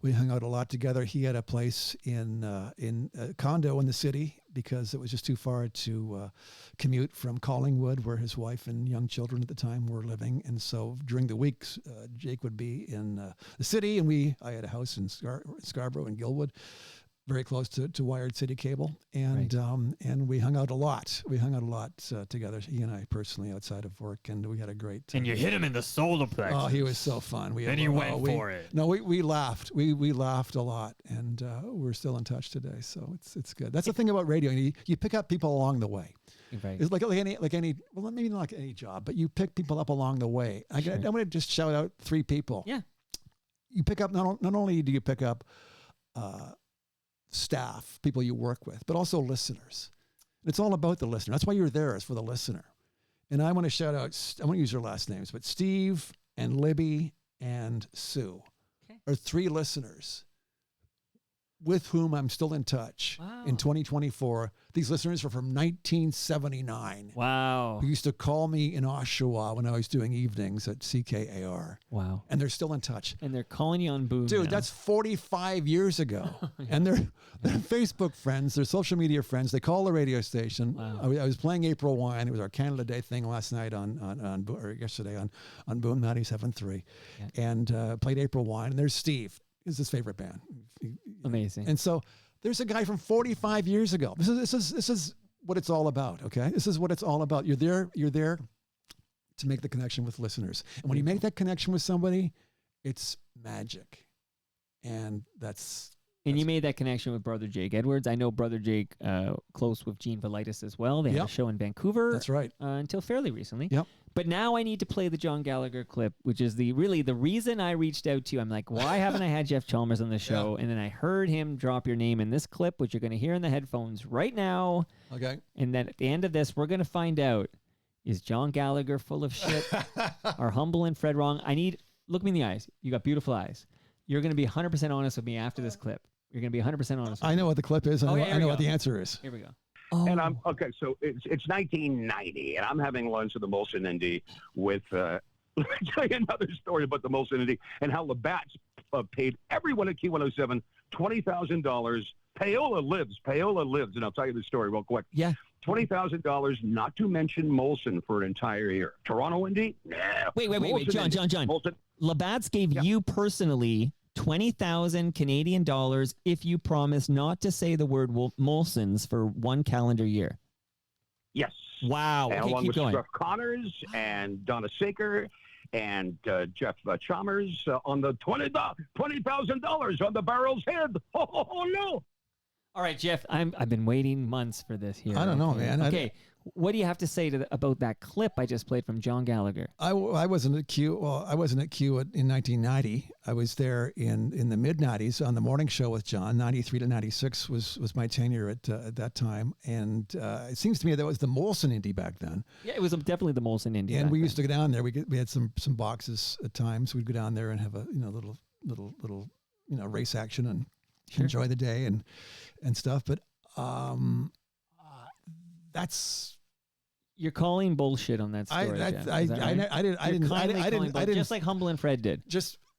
We hung out a lot together. He had a place in a condo in the city because it was just too far to commute from Collingwood, where his wife and young children at the time were living. And so during the weeks, Jake would be in the city, and I had a house in Scarborough and Gilwood, very close to Wired City Cable, and right. And we hung out a lot. We hung out a lot together, he and I personally, outside of work, and we had a great time. And you hit him in the solar plexus. Oh, he was so fun. Then you went for it. No, we laughed. We laughed a lot, and we're still in touch today. So it's good. That's the thing about radio. You pick up people along the way. Right. It's like any well, maybe not like any job, but you pick people up along the way. Sure. I'm going to just shout out 3 people. Yeah. You pick up not only do you pick up staff, people you work with, but also listeners. It's all about the listener. That's why you're there, is for the listener. And I want to shout out, I won't use their last names, but Steve and Libby and Sue are 3 listeners with whom I'm still in touch in 2024. These listeners are from 1979. Wow. Who used to call me in Oshawa when I was doing evenings at CKAR. Wow. And they're still in touch. And they're calling you on Boom. Dude, now. That's 45 years ago. Yeah. And they're Facebook friends. They're social media friends. They call the radio station. Wow. I was playing April Wine. It was our Canada Day thing last night yesterday on Boom 97.3. Yeah. And played April Wine. And there's Steve. It's his favorite band. Amazing. And so there's a guy from 45 years ago. This is what it's all about. Okay, this is what it's all about. You're there to make the connection with listeners, and when you make that connection with somebody, it's magic. And you made that connection with Brother Jake Edwards. I know Brother Jake close with Gene Velitis as well. They had a show in Vancouver. That's right. Until fairly recently. Yep. But now I need to play the John Gallagher clip, which is the reason I reached out to you. I'm like, why haven't I had Jeff Chalmers on the show? Yeah. And then I heard him drop your name in this clip, which you're going to hear in the headphones right now. Okay. And then at the end of this, we're going to find out, is John Gallagher full of shit? Are Humble and Fred wrong? Look me in the eyes. You got beautiful eyes. You're going to be 100% honest with me after this clip. You're going to be 100% honest. I know what the clip is. I know what the answer is. Here we go. Oh. And I'm okay. So it's 1990, and I'm having lunch at the Molson Indy with. Let me tell you another story about the Molson Indy and how Labatt's paid everyone at Q107 $20,000 Paola lives. And I'll tell you the story real quick. Yeah. $20,000, not to mention Molson for an entire year. Toronto Indy? Nah. Wait, Molson John. Indy. Molson. Labatt's gave you personally 20,000 Canadian dollars if you promise not to say the word Molson's for 1 calendar year. Yes. Wow. And Okay, along keep with going. Jeff Connors and Donna Saker and Jeff Chalmers on the $20,000 on the barrel's head. Oh, no. All right, Jeff, I've been waiting months for this here. I don't know, man. Okay, what do you have to say about that clip I just played from John Gallagher? I wasn't at Q. Well, I wasn't at Q in 1990. I was there in the mid 90s on the morning show with John. 93 to 96 was my tenure at that time, and it seems to me that was the Molson Indy back then. Yeah, it was definitely the Molson Indy. And we used to go down there. We had some boxes at times. We'd go down there and have a little race action and enjoy the day and stuff. But that's. You're calling bullshit on that story. I didn't just like Humble and Fred did.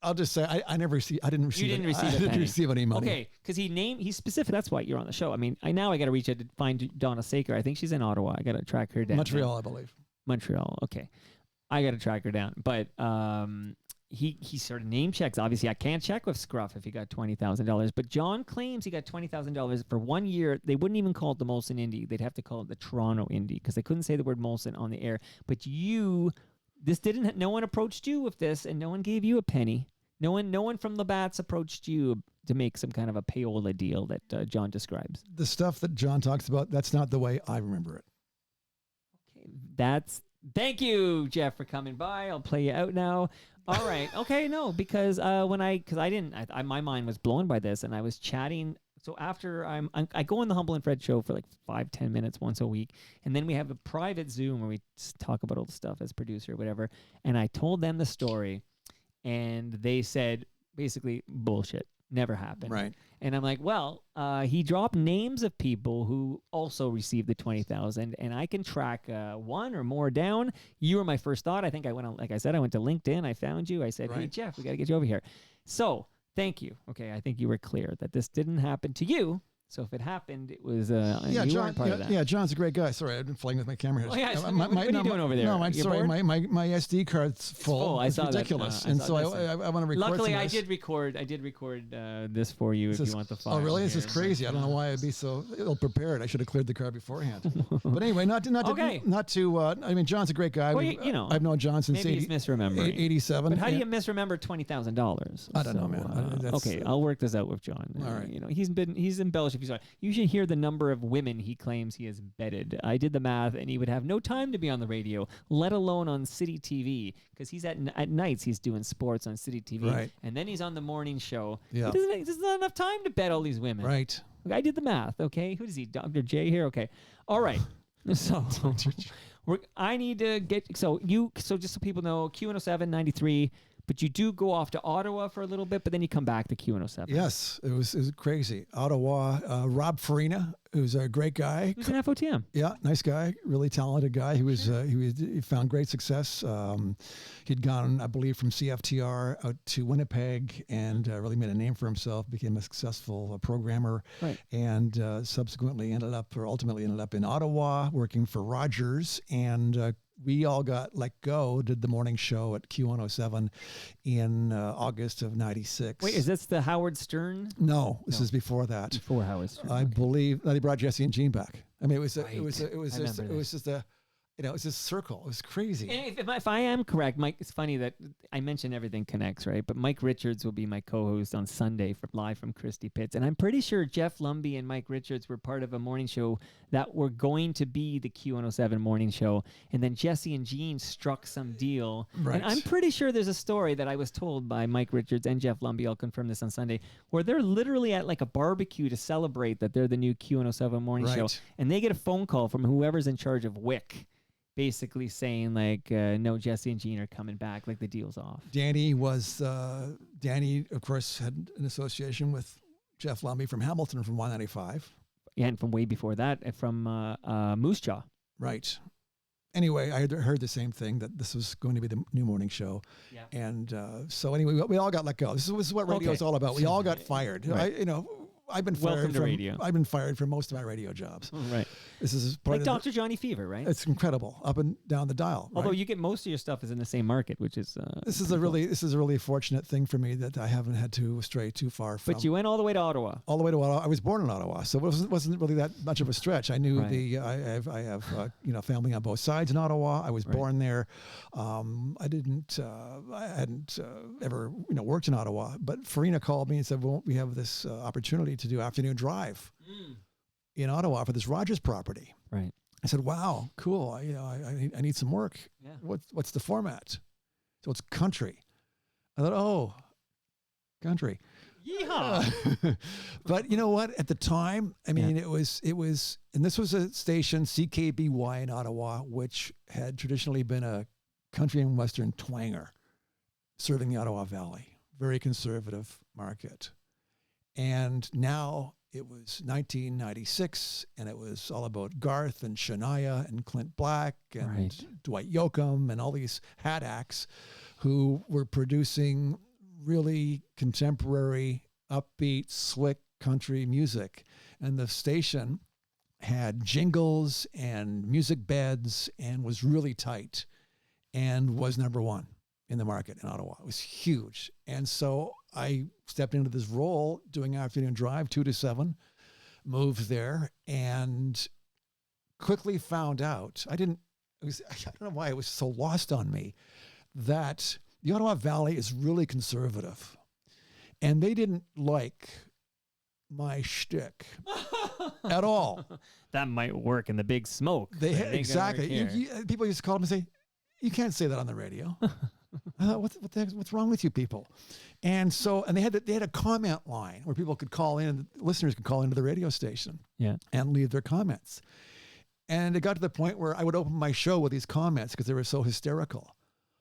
I'll just say I didn't receive. You didn't receive. I didn't receive any money. Okay, because he's specific. That's why you're on the show. I mean, I got to reach out to find Donna Saker. I think she's in Ottawa. I got to track her down. Montreal, I believe. Montreal. Okay, I got to track her down. But he sort of name checks. Obviously, I can't check with Scruff if he got $20,000. But John claims he got $20,000 for 1 year. They wouldn't even call it the Molson Indy. They'd have to call it the Toronto Indy because they couldn't say the word Molson on the air. But no one approached you with this, and no one gave you a penny. No one from the Bats approached you to make some kind of a payola deal that John describes. The stuff that John talks about, that's not the way I remember it. Okay, thank you, Jeff, for coming by. I'll play you out now. All right. Okay. No, because my mind was blown by this, and I was chatting. So after I go on the Humble and Fred show for like 5-10 minutes once a week, and then we have a private Zoom where we talk about all the stuff as producer or whatever. And I told them the story, and they said basically bullshit. Never happened. Right. And I'm like, well, he dropped names of people who also received the 20,000, and I can track one or more down. You were my first thought. I think I went to LinkedIn. I found you. I said, Hey, Jeff, we got to get you over here. So thank you. Okay. I think you were clear that this didn't happen to you. So if it happened, it was you weren't part of that. Yeah, John's a great guy. Sorry, I've been playing with my camera here. Oh, yeah, what are you doing over there? No, I'm You're sorry. bored? My SD card's full. I it's saw ridiculous, that. and so I want to record. Luckily, some of I this. did record this for you if you want the file. Oh, really? This here. is crazy. I don't know why I'd be so ill-prepared. I should have cleared the card beforehand. But anyway, not to. I mean, John's a great guy. Well, I've known John since maybe he's misremembering. 87. But how do you misremember $20,000? I don't know, man. Okay, I'll work this out with John. All right. He's embellished. You should hear the number of women he claims he has bedded. I did the math, and he would have no time to be on the radio, let alone on City TV, because he's at nights he's doing sports on City TV, right. And then he's on the morning show. Yeah, there's not enough time to bed all these women. Right. I did the math. Okay, who is he? Dr. J here. Okay, all right. So I need to get so just so people know, Q107 93. But you do go off to Ottawa for a little bit, but then you come back to Q107. Yes, it was crazy. Ottawa, Rob Farina, who's a great guy. Who's an FOTM. Yeah, nice guy, really talented guy. He found great success. He'd gone, I believe, from CFTR out to Winnipeg and really made a name for himself. Became a successful programmer, right. And ultimately ended up in Ottawa working for Rogers and. We all got let go, did the morning show at Q107 in August of 96. Wait, is this the Howard Stern? No, this is before that. Before Howard Stern. I believe they brought Jesse and Jean back. I mean, it was a circle. It was crazy. And if I am correct, Mike, it's funny that I mentioned everything connects, right? But Mike Richards will be my co-host on Sunday live from Christie Pitts. And I'm pretty sure Jeff Lumby and Mike Richards were part of a morning show that were going to be the Q107 morning show. And then Jesse and Jean struck some deal. Right. And I'm pretty sure there's a story that I was told by Mike Richards and Jeff Lumby, I'll confirm this on Sunday, where they're literally at like a barbecue to celebrate that they're the new Q107 morning show. And they get a phone call from whoever's in charge of WIC. Basically saying like, no, Jesse and Jean are coming back, like the deal's off. Danny, of course, had an association with Jeff Lumby from Hamilton from 195. Yeah, and from way before that, from Moose Jaw. Right. Anyway, I heard the same thing, that this was going to be the new morning show. Yeah. And so anyway, we all got let go. This is what radio is all about. We all got fired. Right. I've been Welcome fired to from radio. I've been fired from most of my radio jobs. Right. This is part Like of Dr. Johnny Fever, right? It's incredible, up and down the dial. Although right? you get most of your stuff is in the same market, which is This is a really fortunate thing for me that I haven't had to stray too far from. But you went all the way to Ottawa. All the way to Ottawa. I was born in Ottawa, so it wasn't really that much of a stretch. I knew Right. I have family on both sides in Ottawa. I was born there. I hadn't ever worked in Ottawa, but Farina called me and said, "Well, we have this opportunity to do afternoon drive in Ottawa for this Rogers property." Right. I said, "Wow, cool. I need some work. Yeah. What's the format?" So it's country. I thought, "Oh, country." Yeehaw. But you know what? At the time, I mean, it was, and this was a station, CKBY in Ottawa, which had traditionally been a country and western twanger, serving the Ottawa Valley, very conservative market. And now it was 1996, and it was all about Garth and Shania and Clint Black and Right. Dwight Yoakam and all these hat acts who were producing really contemporary, upbeat, slick country music. And the station had jingles and music beds and was really tight and was number one in the market in Ottawa. It was huge. And so I stepped into this role doing afternoon drive 2 to 7, moved there, and quickly found out, I don't know why it was so lost on me, that the Ottawa Valley is really conservative, and they didn't like my shtick at all. That might work in the big smoke. They but it ain't gonna exactly. work here. People used to call them and say, "You can't say that on the radio." I thought, what's wrong with you people? And they had a comment line where people could call in, listeners could call into the radio station, and leave their comments. And it got to the point where I would open my show with these comments because they were so hysterical.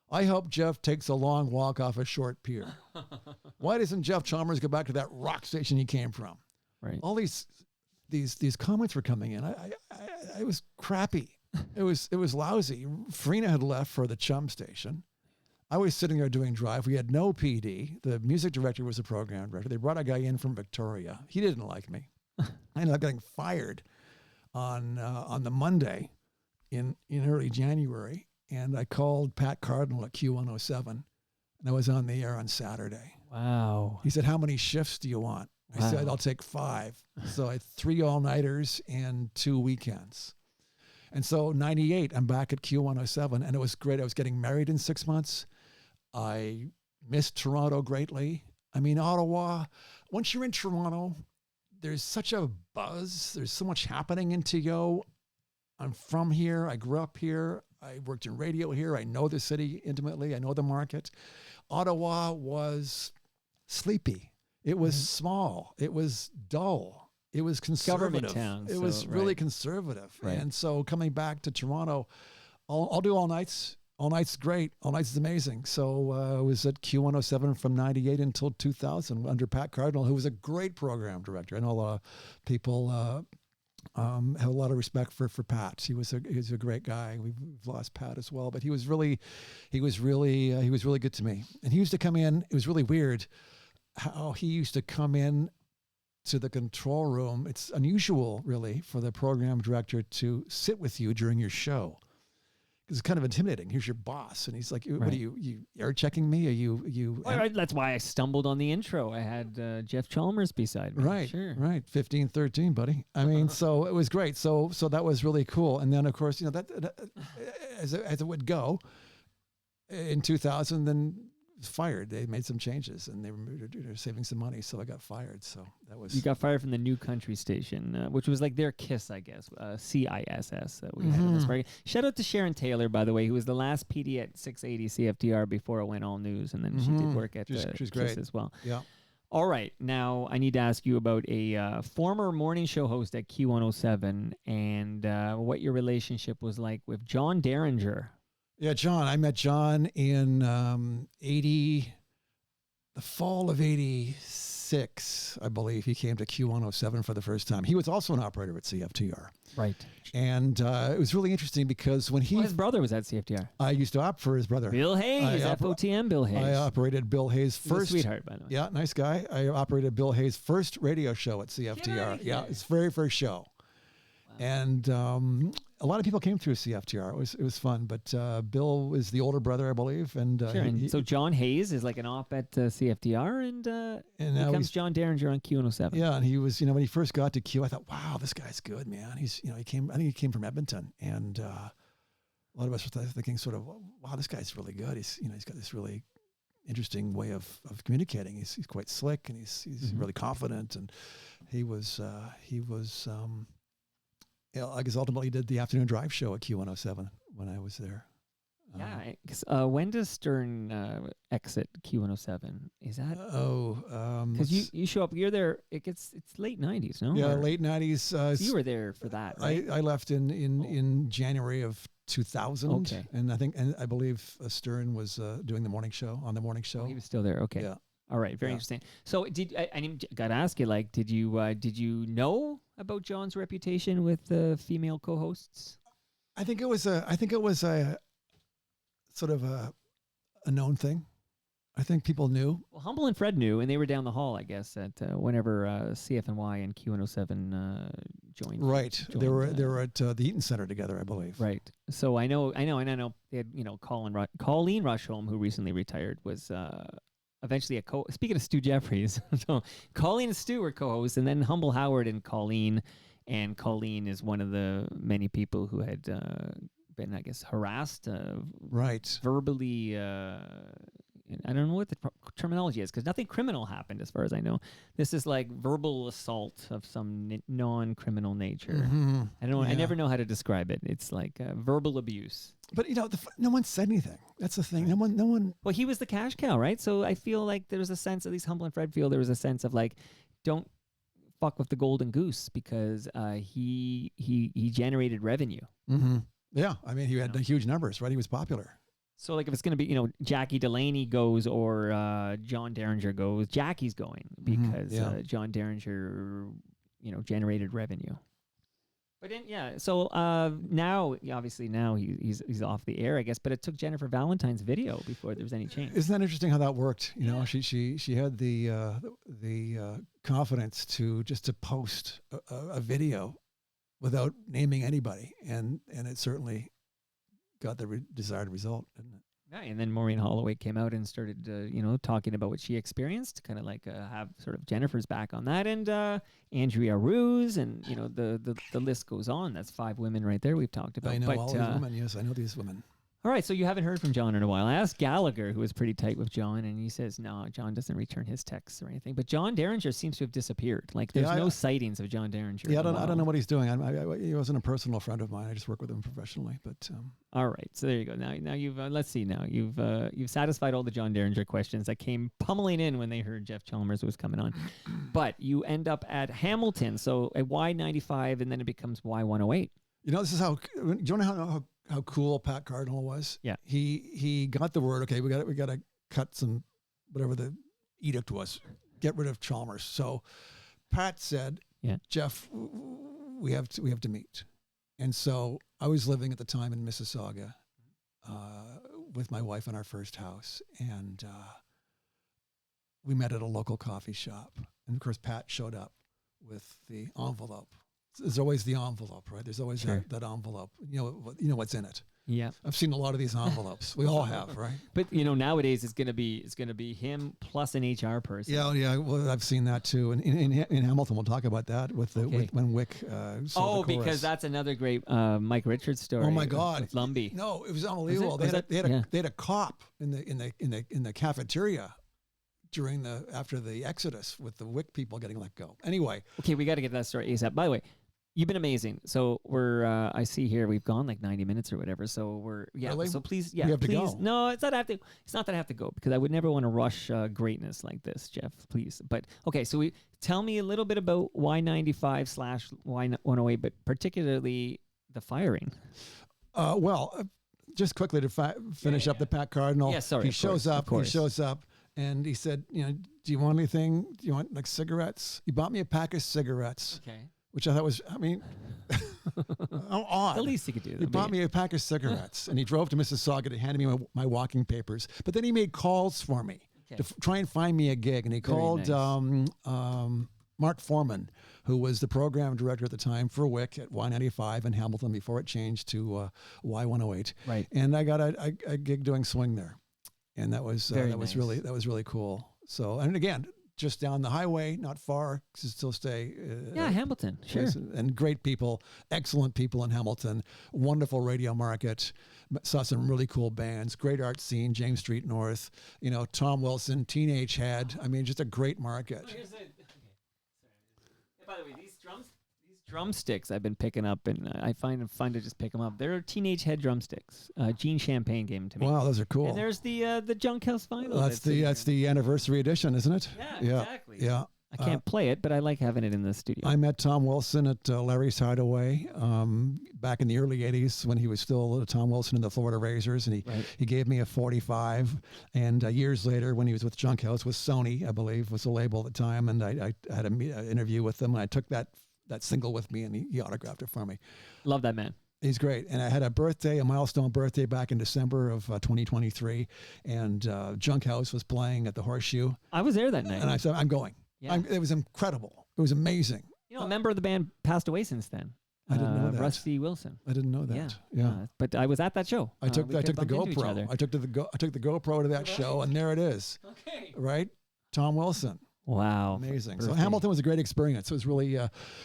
"I hope Jeff takes a long walk off a short pier. Why doesn't Jeff Chalmers go back to that rock station he came from?" Right. All these comments were coming in. I was crappy. It was lousy. Farina had left for the Chum station. I was sitting there doing drive. We had no PD. The music director was the program director. They brought a guy in from Victoria. He didn't like me. I ended up getting fired on the Monday in early January. And I called Pat Cardinal at Q107, and I was on the air on Saturday. Wow. He said, "How many shifts do you want?" I said, "I'll take 5. So I had 3 all-nighters and 2 weekends. And so 98, I'm back at Q107, and it was great. I was getting married in 6 months. I missed Toronto greatly. I mean, Ottawa, once you're in Toronto, there's such a buzz. There's so much happening in TO. I'm from here. I grew up here. I worked in radio here. I know the city intimately. I know the market. Ottawa was sleepy. It was small. It was dull. It was conservative. Government town. It was really conservative. Right. And so coming back to Toronto, I'll do all nights. All night's great. All night's is amazing. So I was at Q107 from 98 until 2000 under Pat Cardinal, who was a great program director. I know a lot of people have a lot of respect for Pat. He was a great guy. We've lost Pat as well, but he was really good to me. And he used to come in. It was really weird how he used to come in to the control room. It's unusual, really, for the program director to sit with you during your show. It's kind of intimidating. Here's your boss, and he's like, "What are you air checking me? Are you?" Right, that's why I stumbled on the intro. I had Jeff Chalmers beside me. Right, Sure. right. 15-13, buddy. I mean, so it was great. So that was really cool. And then, of course, that as it would go, in 2000, then fired. They made some changes, and they were saving some money, so I got fired. So that was... You got fired from the New Country station, which was like their KISS, I guess, CISS that we had in this market. Shout out to Sharon Taylor, by the way, who was the last PD at 680 CFTR before it went all news, and then she did work at She's KISS great as well. Yeah. All right, now I need to ask you about a former morning show host at Q107 and what your relationship was like with John Derringer. Yeah, John. I met John in the fall of 86. 1996, I believe, he came to Q107 for the first time. He was also an operator at CFTR. Right. And it was really interesting because when His brother was at CFTR. I used to op for his brother. Bill Hayes, FOTM Bill Hayes. I operated Bill Hayes' He's a first. sweetheart, by the way. Yeah, nice guy. I operated Bill Hayes' first radio show at CFTR. Yeah, his very first show. And a lot of people came through CFTR. It was fun. But Bill is the older brother, I believe. And, so John Hayes is like an op at CFTR, and now becomes John Derringer on Q107. Yeah, and he was, when he first got to Q, I thought, wow, this guy's good, man. He's, I think he came from Edmonton, and a lot of us were thinking sort of, wow, this guy's really good. He's, he's got this really interesting way of communicating. He's quite slick, and he's really confident, and he was. I guess ultimately did the afternoon drive show at Q107 when I was there. Yeah, because when does Stern exit Q107? Is that because you show up? You're there. It's late 90s, no? Yeah, late 90s. You were there for that, right? I left in January of 2000. Okay. And I believe Stern was doing the morning show on the morning show. Oh, he was still there. Okay. Yeah. All right, very interesting. So, I got to ask you, like, did you know about John's reputation with the female co-hosts? I think it was a sort of a known thing. I think people knew. Well, Humble and Fred knew, and they were down the hall, I guess, at whenever CFNY and Q107 joined. Right, they were at the Eaton Center together, I believe. Right. So I know. They had Colleen Rushholm, who recently retired, was. Eventually speaking of Stu Jeffries, so Colleen and Stu were co-hosts, and then Humble Howard and Colleen is one of the many people who had been, I guess, harassed, right, verbally. I don't know what the terminology is, because nothing criminal happened as far as I know. This is like verbal assault of some non-criminal nature. Mm-hmm. I never know how to describe it. It's like verbal abuse. But no one said anything. That's the thing. No one. Well, he was the cash cow, right? So I feel like there was a sense, at least Humble and Fred feel there was a sense of like, don't fuck with the golden goose, because he generated revenue. Mm-hmm. Yeah, I mean, he had huge numbers, right? He was popular. So like if it's going to be, Jackie Delaney goes or John Derringer goes, Jackie's going because John Derringer, generated revenue. But so now he's off the air, I guess. But it took Jennifer Valentine's video before there was any change. Isn't that interesting how that worked? She had the confidence to post a video without naming anybody, and it certainly got the desired result, didn't it? Yeah, and then Maureen Holloway came out and started, talking about what she experienced, kind of like have sort of Jennifer's back on that, and Andrea Ruse, and the list goes on. That's 5 women right there we've talked about. I know all these women. Yes, I know these women. All right, so you haven't heard from John in a while. I asked Gallagher, who was pretty tight with John, and he says, no, John doesn't return his texts or anything. But John Derringer seems to have disappeared. Like, there's no sightings of John Derringer. Yeah, I don't know what he's doing. He wasn't a personal friend of mine. I just work with him professionally. But all right, so there you go. Now you've let's see. Now you've satisfied all the John Derringer questions that came pummeling in when they heard Jeff Chalmers was coming on. But you end up at Hamilton, so at Y95, and then it becomes Y108. This is how. Do you know how cool Pat Cardinal was? Yeah. He got the word, okay, we got to cut some, whatever the edict was, get rid of Chalmers. So Pat said, Jeff, we have to meet. And so I was living at the time in Mississauga with my wife in our first house, and we met at a local coffee shop. And of course, Pat showed up with the envelope. There's always the envelope, right? There's always that envelope. You know what's in it. Yeah, I've seen a lot of these envelopes. We all have, right? But nowadays it's gonna be him plus an HR person. Yeah. Well, I've seen that too. And in Hamilton, we'll talk about that with when Wick. Because that's another great Mike Richards story. Oh my God, with Lumbee. No, it was unbelievable. They had a cop in the cafeteria after the Exodus with the Wick people getting let go. Anyway. Okay, we got to get that story ASAP. By the way, you've been amazing. So I see here we've gone like 90 minutes or whatever. So Really? So please, You have to go. No, it's not that I have to go, because I would never want to rush greatness like this, Jeff. Please. But okay, so tell me a little bit about Y95/Y108, but particularly the firing. Just quickly to finish up the Pat Cardinal. Yeah, sorry. He shows up. And he said, Do you want anything? Do you want like cigarettes? He bought me a pack of cigarettes, Okay. which I thought was, I mean, how odd. The least he could do. He bought me a pack of cigarettes, and he drove to Mississauga to hand me my walking papers. But then he made calls for me to try and find me a gig, and he called Mark Foreman, who was the program director at the time for WIC at Y95 in Hamilton before it changed to Y108. Right. And I got a gig doing swing there, and that was nice. really cool. So, and again, just down the highway, not far, to still stay. Hamilton, sure. And great people, excellent people in Hamilton, wonderful radio market. Saw some really cool bands, great art scene, James Street North, Tom Wilson, Teenage Head. I mean, just a great market. By the way, these drumsticks I've been picking up, and I find it fun to just pick them up. They're Teenage Head drumsticks. Gene Champagne gave them to me. Wow, those are cool. And there's the Junk House vinyl. That's the anniversary edition, isn't it? Yeah, exactly. Yeah. I can't play it, but I like having it in the studio. I met Tom Wilson at Larry's Hideaway back in the early 80s when he was still Tom Wilson in the Florida Razors, and he gave me a 45. And years later, when he was with Junk House, with Sony, I believe, was the label at the time, and I had an interview with him, and I took that single with me, and he autographed it for me. Love that man. He's great. And I had a milestone birthday back in December of 2023, and Junk House was playing at the Horseshoe. I was there that night. And I said, I'm going. Yeah. It was incredible. It was amazing. A member of the band passed away since then. I didn't know that. Rusty Wilson. I didn't know that. Yeah. But I was at that show. I took the GoPro. I took the GoPro to that show, and there it is. Okay. Right, Tom Wilson. Wow. Amazing. So Hamilton was a great experience. It was really.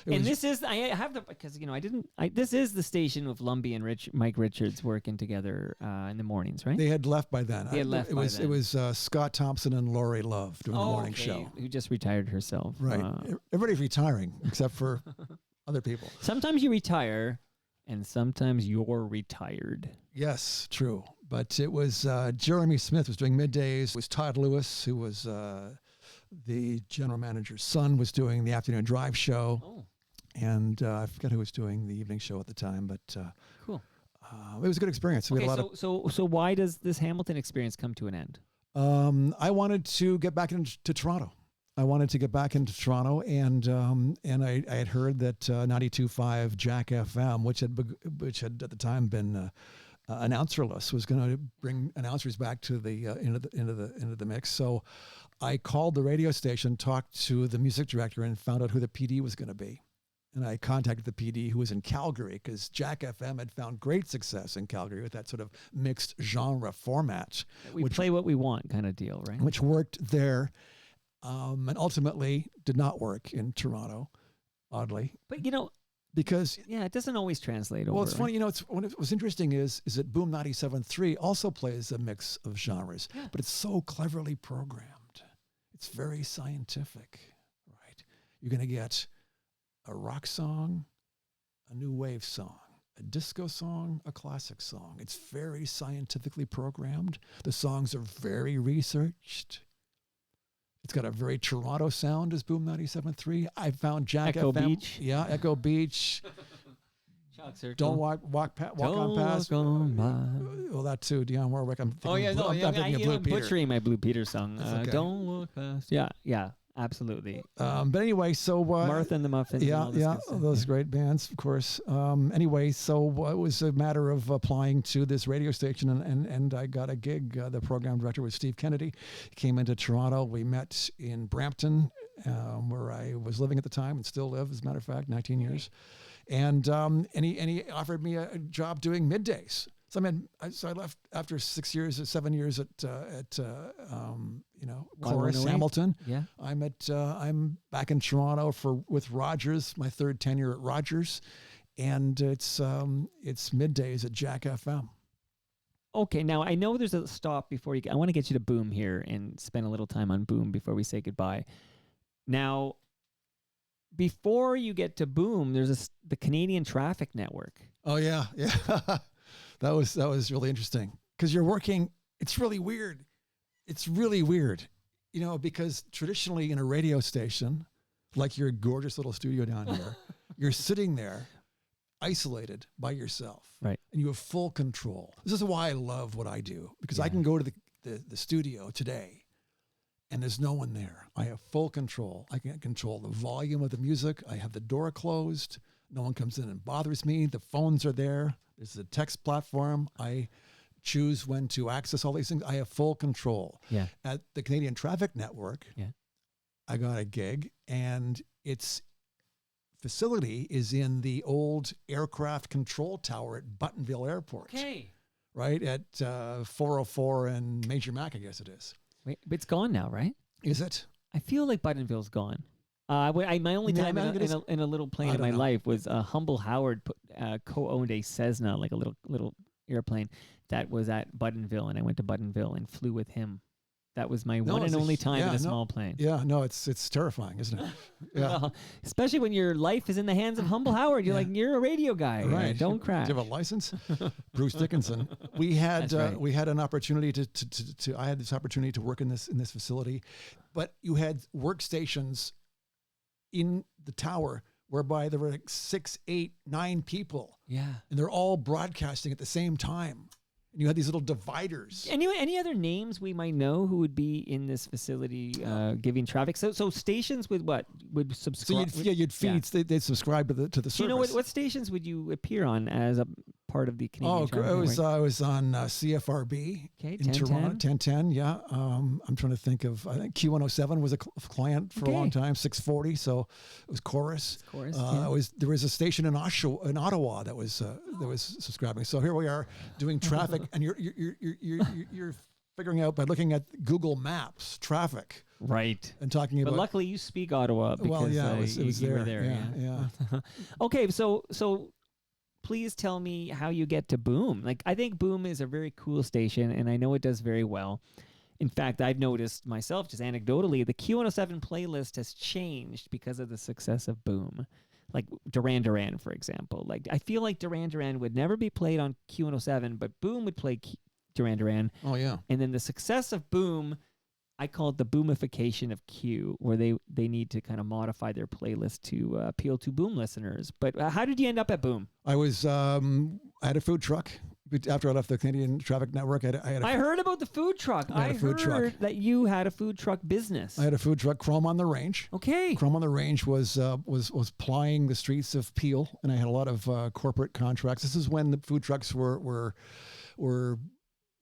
This is I have the because this is the station with Lumbee and Mike Richards working together in the mornings, right? They had left by then. They had left it by was then. It was Scott Thompson and Lori Love doing the morning show. Who just retired herself. Right. Everybody's retiring except for other people. Sometimes you retire, and sometimes you're retired. Yes, true. But it was Jeremy Smith was doing middays. It was Todd Lewis, who was the general manager's son, was doing the afternoon drive show. Oh. And I forget who was doing the evening show at the time, but cool. It was a good experience. We had a lot so why does this Hamilton experience come to an end? I wanted to get back into Toronto. And I had heard that 92.5 Jack FM, which had at the time been announcerless, was going to bring announcers back to the into the mix. So I called the radio station, talked to the music director, and found out who the PD was going to be. And I contacted the PD, who was in Calgary, because Jack FM had found great success in Calgary with that sort of mixed genre format. We play what we want kind of deal, right? Which worked there, and ultimately did not work in Toronto, oddly. But because it doesn't always translate over. Well, it's funny, what's interesting is that Boom 97.3 also plays a mix of genres, but it's so cleverly programmed. It's very scientific, right? You're going to get a rock song, a new wave song, a disco song, a classic song. It's very scientifically programmed. The songs are very researched. It's got a very Toronto sound as Boom 97.3. I found Jack Echo FM. Beach. Yeah, Echo Beach. Don't walk on past. Well, that too, Dionne Warwick. I'm thinking of Blue butchering my Blue Peter song. Okay. Don't walk past. Yeah, absolutely. But anyway, so Martha and the Muffins. Those great bands, of course. Anyway, so it was a matter of applying to this radio station, and I got a gig. The program director was Steve Kennedy. He came into Toronto. We met in Brampton, where I was living at the time and still live, as a matter of fact, 19 years. And he offered me a job doing middays. So I left after 7 years at Chorus Hamilton. Yeah. I'm back in Toronto with Rogers, my third tenure at Rogers, and it's middays at Jack FM. Okay, now I know there's a stop before I want to get you to Boom here and spend a little time on Boom before we say goodbye. Now, before you get to Boom, there's the Canadian Traffic Network. Oh yeah. That was really interesting because you're working. It's really weird. Because traditionally in a radio station, like your gorgeous little studio down here, you're sitting there isolated by yourself, right? And you have full control. This is why I love what I do, because I can go to the studio today and and there's no one there. I have full control. I can control the volume of the music. I have the door closed. No one comes in and bothers me. The phones are there. There's a text platform. I choose when to access all these things. I have full control. Yeah. At the Canadian Traffic Network, I got a gig, and its facility is in the old aircraft control tower at Buttonville Airport. Okay. Right at 404 and Major Mac, I guess it is. Wait, but it's gone now, right? Is it? I feel like Buttonville's gone. My only time in a little plane in my life was Humble Howard co-owned a Cessna, like a little airplane that was at Buttonville, and I went to Buttonville and flew with him. That was my one and only time in a small plane. Yeah, no, it's terrifying, isn't it? Yeah. Well, especially when your life is in the hands of Humble Howard. You're like, you're a radio guy. Right. Don't crash. Do you have a license? Bruce Dickinson. We had we had an opportunity to I had this opportunity to work in this facility, but you had workstations in the tower whereby there were like 6, 8, 9 people. Yeah. And they're all broadcasting at the same time. And you had these little dividers. Anyway, any other names we might know who would be in this facility giving traffic? So stations would subscribe. So you'd feed. Yeah. They'd subscribe to the service. Do you know what stations would you appear on as a part of the Canadian? I was on CFRB in Toronto, 1010. Yeah, I'm trying to think of. I think Q107 was a client for a long time. 640. So it was Chorus. There was a station in Ottawa that was subscribing. So here we are doing traffic. And you're figuring out by looking at Google Maps traffic, right? And talking about. But luckily, you speak Ottawa because it was you there. were there. Yeah. Okay, so please tell me how you get to Boom. Like, I think Boom is a very cool station, and I know it does very well. In fact, I've noticed myself, just anecdotally, the Q107 playlist has changed because of the success of Boom. Like Duran Duran, for example. Like, I feel like Duran Duran would never be played on Q107, but Boom would play Duran Duran. Oh, yeah. And then the success of Boom, I call it the boomification of Q, where they need to kind of modify their playlist to appeal to Boom listeners. But how did you end up at Boom? I was I had a food truck. After I left the Canadian Traffic Network, I heard about the food truck. I heard that you had a food truck business. I had a food truck, Chrome on the Range. Okay. Chrome on the Range was plying the streets of Peel, and I had a lot of corporate contracts. This is when the food trucks were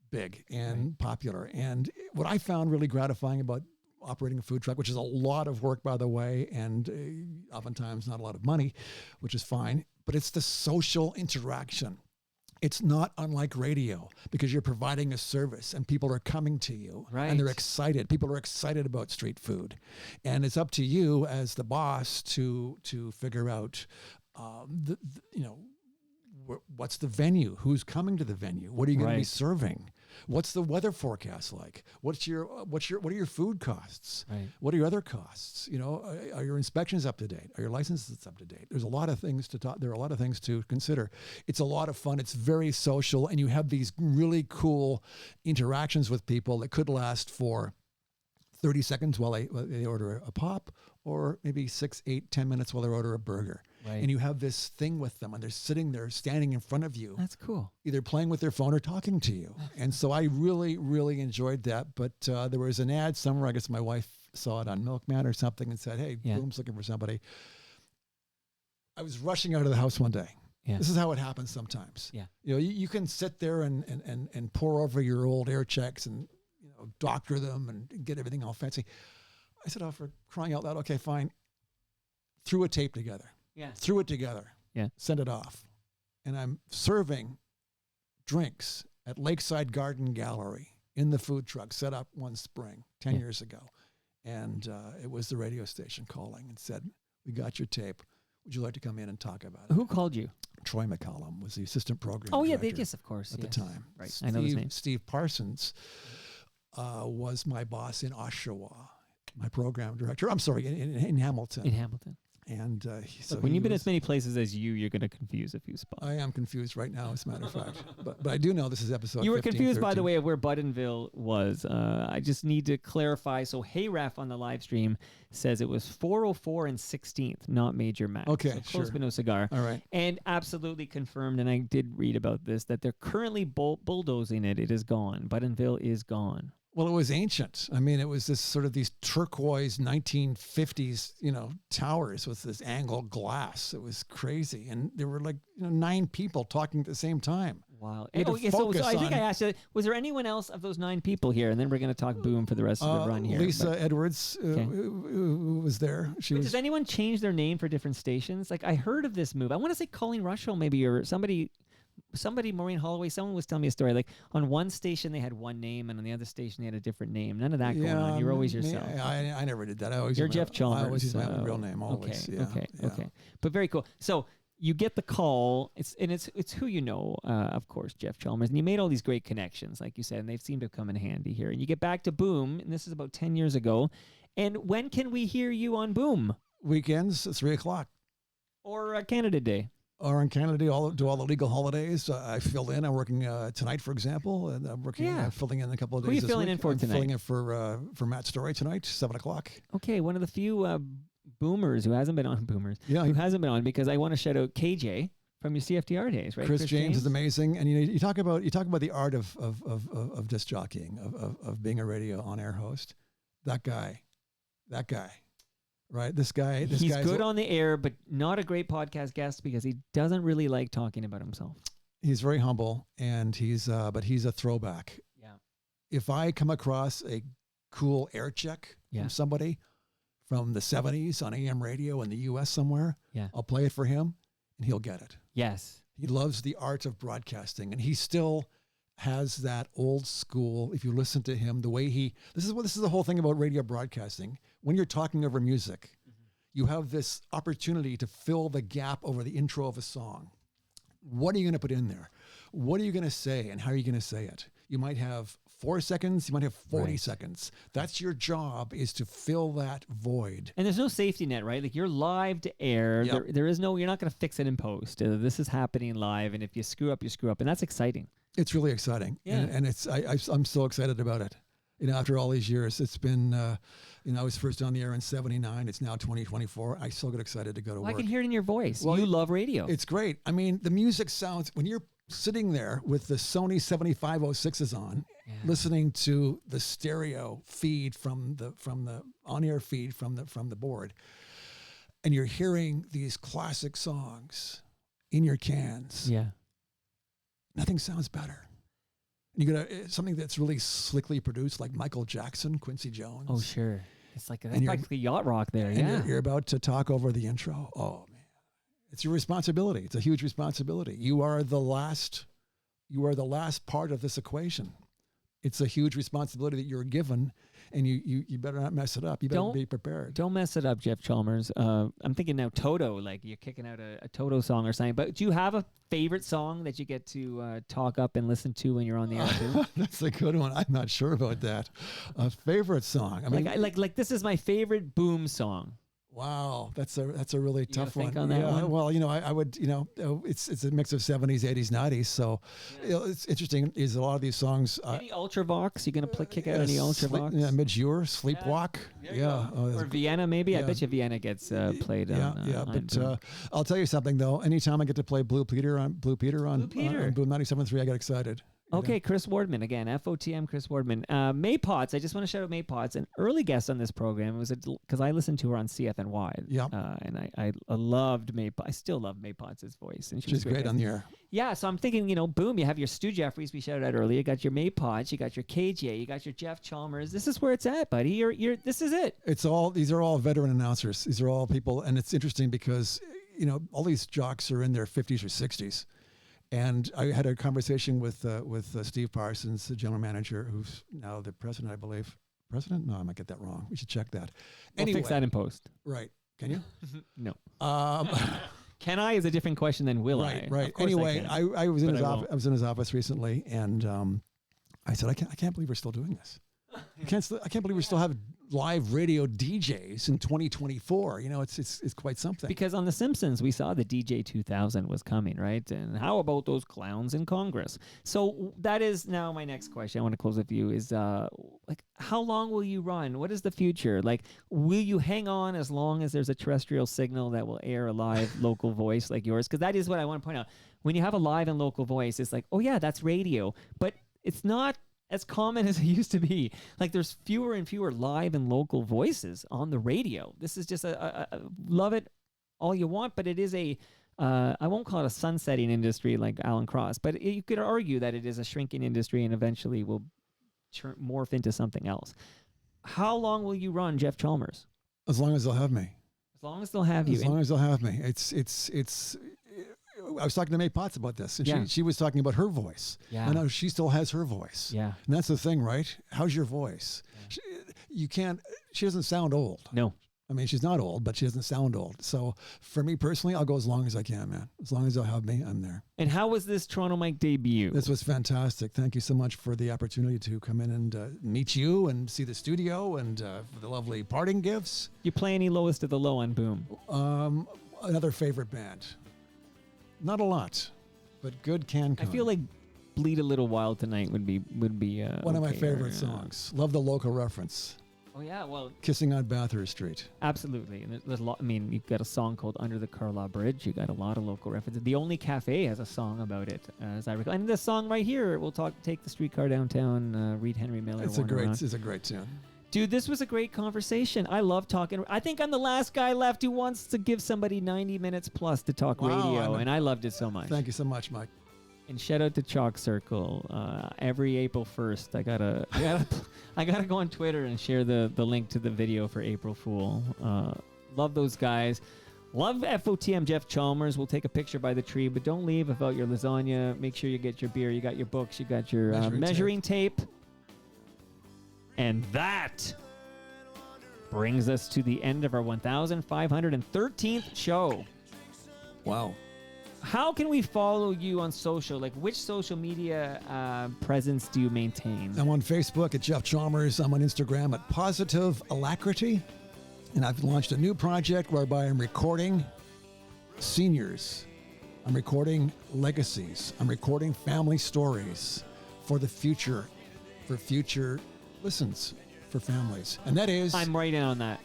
big and popular. And what I found really gratifying about operating a food truck, which is a lot of work, by the way, and oftentimes not a lot of money, which is fine, but it's the social interaction. It's not unlike radio because you're providing a service and people are coming to you and they're excited. People are excited about street food, and it's up to you as the boss to figure out, what's the venue, who's coming to the venue, what are you going to be serving, what's the weather forecast like, what are your food costs, what are your other costs, are your inspections up to date, are your licenses up to date? There's a lot of things to talk. There are a lot of things to consider. It's a lot of fun. It's very social, and you have these really cool interactions with people that could last for 30 seconds while they order a pop, or maybe 6, 8, 10 minutes while they order a burger. Right. And you have this thing with them, and they're sitting there, standing in front of you. That's cool. Either playing with their phone or talking to you. And so I really, really enjoyed that. But there was an ad somewhere. I guess my wife saw it on Milkman or something and said, "Hey, Boom's looking for somebody." I was rushing out of the house one day. Yeah. This is how it happens sometimes. Yeah. You can sit there and pour over your old air checks and doctor them and get everything all fancy. I said, "Oh, for crying out loud, okay, fine." Threw a tape together. Yeah. Threw it together. Yeah. Sent it off. And I'm serving drinks at Lakeside Garden Gallery in the food truck set up one spring 10 years ago. And it was the radio station calling and said, "We got your tape. Would you like to come in and talk about it?" Who called you? Troy McCallum was the assistant program director. Yes, of course. At the time. Right. I know his name. Steve Parsons was my boss in Oshawa, my program director. I'm sorry, in Hamilton. In Hamilton. And when you've been as many places as you're going to confuse a few spots. I am confused right now, as a matter of fact. But I do know this is episode 15, You were confused, 13. by the way, of where Buttonville was. I just need to clarify. So Hey-Ref on the live stream says it was 404 and 16th, not Major Mac. Okay, so close but no cigar. All right. And absolutely confirmed, and I did read about this, that they're currently bulldozing it. It is gone. Buttonville is gone. Well, it was ancient. I mean, it was this sort of these turquoise 1950s, towers with this angled glass. It was crazy. And there were 9 people talking at the same time. Wow. You had to So focus I think on- I asked you, was there anyone else of those 9 people here? And then we're going to talk Boom for the rest of the run here. Lisa Edwards Okay. who was there. She was. Does anyone change their name for different stations? Like I heard of this move. I want to say Colleen Russell maybe, or somebody, Maureen Holloway, someone was telling me a story. Like on one station they had one name, and on the other station they had a different name. None of that going on. You're always yourself. I never did that. I always You're used my- Jeff Chalmers. I always use my so- real name. Always. Okay. Yeah, Okay. But very cool. So you get the call. It's who you know, of course, Jeff Chalmers, and you made all these great connections, like you said, and they seem to have come in handy here. And you get back to Boom, and this is about 10 years ago. And when can we hear you on Boom Weekends, 3:00. or Canada Day? Or in Canada, do all the legal holidays. I filled in. I'm working tonight, for example, and I'm working. Yeah. Filling in a couple of Who days. you this filling week. in for I'm tonight? Filling in for Matt Story tonight, 7:00. Okay, one of the few Boomers who hasn't been on Boomers. Yeah, Who hasn't been on, because I want to shout out KJ from your CFTR days, right? Chris James is amazing, and you talk about the art of disc jockeying, of being a radio on air host. That guy, right? This guy. He's good on the air, but not a great podcast guest because he doesn't really like talking about himself. He's very humble, and he's a throwback. Yeah. If I come across a cool air check Yeah. from somebody from the 70s on AM radio in the U.S. somewhere, Yeah. I'll play it for him, and he'll get it. Yes. He loves the art of broadcasting, and he still has that old school. If you listen to him, the way this is the whole thing about radio broadcasting. When you're talking over music, you have this opportunity to fill the gap over the intro of a song. What are you going to put in there? What are you going to say, and how are you going to say it? You might have 4 seconds. You might have 40 Right. seconds. That's your job, is to fill that void. And there's no safety net, right? Like you're live to air. Yep. There is no, you're not going to fix it in post. This is happening live. And if you screw up, you screw up. And that's exciting. It's really exciting. Yeah. And I'm so excited about it. After all these years, it's been, I was first on the air in 79. It's now 2024. I still get excited to go to Well, I work. can hear it in your voice. Well, you love radio. It's great. I mean, the music sounds, when you're sitting there with the Sony 7506s on, listening to the stereo feed from the on-air feed from the board, and you're hearing these classic songs in your cans. Yeah. Nothing sounds better. And you got something that's really slickly produced, like Michael Jackson, Quincy Jones. Oh, sure. It's like that's you're- practically yacht rock there. And Yeah. you're about to talk over the intro. Oh man, it's your responsibility. It's a huge responsibility. You are the last part of this equation. It's a huge responsibility that you're given, and you better not mess it up. You better Don't- be prepared. Don't mess it up, Jeff Chalmers. I'm thinking now Toto, like you're kicking out a Toto song or something. But do you have a favorite song that you get to talk up and listen to when you're on the air too? That's a good one. I'm not sure about that. A favorite song. I mean, like this is my favorite Boom song. wow, that's a really tough think one. on that yeah, one? well, I would, it's a mix of 70s, 80s, 90s. So it's interesting. Is a lot of these songs. Any Ultravox? You gonna kick out any Ultravox? Midjure, Sleepwalk. Or Vienna, maybe. I yeah. bet you Vienna gets played. on But Boom. I'll tell you something though. Anytime I get to play Blue Peter on Blue Peter. on Boom 97.3, I get excited. Okay, Chris Wardman again. FOTM Chris Wardman. Maypots. I just want to shout out Maypots, an early guest on this program. It was because I listened to her on CFNY. Yeah. And I loved Maypots. I still love Maypots' voice, and She's great on the air. Yeah, so I'm thinking, Boom. You have your Stu Jeffries we shouted out earlier. You got your Maypots. You got your KJ. You got your Jeff Chalmers. This is where it's at, buddy. This is it. These are all veteran announcers. These are all people, and it's interesting because all these jocks are in their 50s or 60s. And I had a conversation with Steve Parsons, the general manager, who's now the president, I believe. President? No, I might get that wrong. We should check that. We'll fix that in post. Right. Can you? No. Um, Can I is a different question than will I? Right. Of course Anyway, I can. I was in but his I office. won't. I was in his office recently, and I said, I can't believe we're still doing this. I can't believe we still have live radio DJs in 2024. It's quite something. Because on The Simpsons, we saw the DJ 2000 was coming, right? And how about those clowns in Congress? So that is now my next question. I want to close with you is how long will you run? What is the future? Like, will you hang on as long as there's a terrestrial signal that will air a live local voice like yours? Because that is what I want to point out. When you have a live and local voice, it's like, oh yeah, that's radio. But it's not as common as it used to be. Like there's fewer and fewer live and local voices on the radio. This is just a love it all you want, but it is I won't call it a sunsetting industry like Alan Cross, but you could argue that it is a shrinking industry and eventually will morph into something else. How long will you run Jeff Chalmers? As long as they'll have me. As long as they'll have you. As long as they'll have me. It's. I was talking to May Potts about this, and she was talking about her voice. Yeah. I know she still has her voice. Yeah. And that's the thing, right? How's your voice? Yeah. She doesn't sound old. No. I mean, she's not old, but she doesn't sound old. So for me personally, I'll go as long as I can, man. As long as they'll have me, I'm there. And how was this Toronto Mike debut? This was fantastic. Thank you so much for the opportunity to come in and meet you and see the studio and for the lovely parting gifts. You play any Lowest of the Low on Boom? Another favorite band. Not a lot, but good can come. I feel like Bleed a Little Wild Tonight would be one of my favorite songs. Love the local reference. Oh yeah, well, Kissing on Bathurst Street. absolutely. And there's a lot. I mean, you've got a song called Under the Carlaw Bridge. You got a lot of local references. The Only Cafe has a song about it, as I recall. And this song right here, we'll take the streetcar downtown. Read Henry Miller. It's a great tune. Dude, this was a great conversation. I love talking. I think I'm the last guy left who wants to give somebody 90 minutes plus to talk radio, and I loved it so much. Thank you so much, Mike. And shout out to Chalk Circle. Every April 1st, I gotta go on Twitter and share the link to the video for April Fool. Love those guys. Love FOTM Jeff Chalmers. We'll take a picture by the tree, but don't leave without your lasagna. Make sure you get your beer. You got your books. You got your measuring tape. And that brings us to the end of our 1,513th show. Wow. How can we follow you on social? Like, which social media presence do you maintain? I'm on Facebook at Jeff Chalmers. I'm on Instagram at Positive Alacrity. And I've launched a new project whereby I'm recording seniors. I'm recording legacies. I'm recording family stories for the future, for future listens for families. And that is I'm right in on that.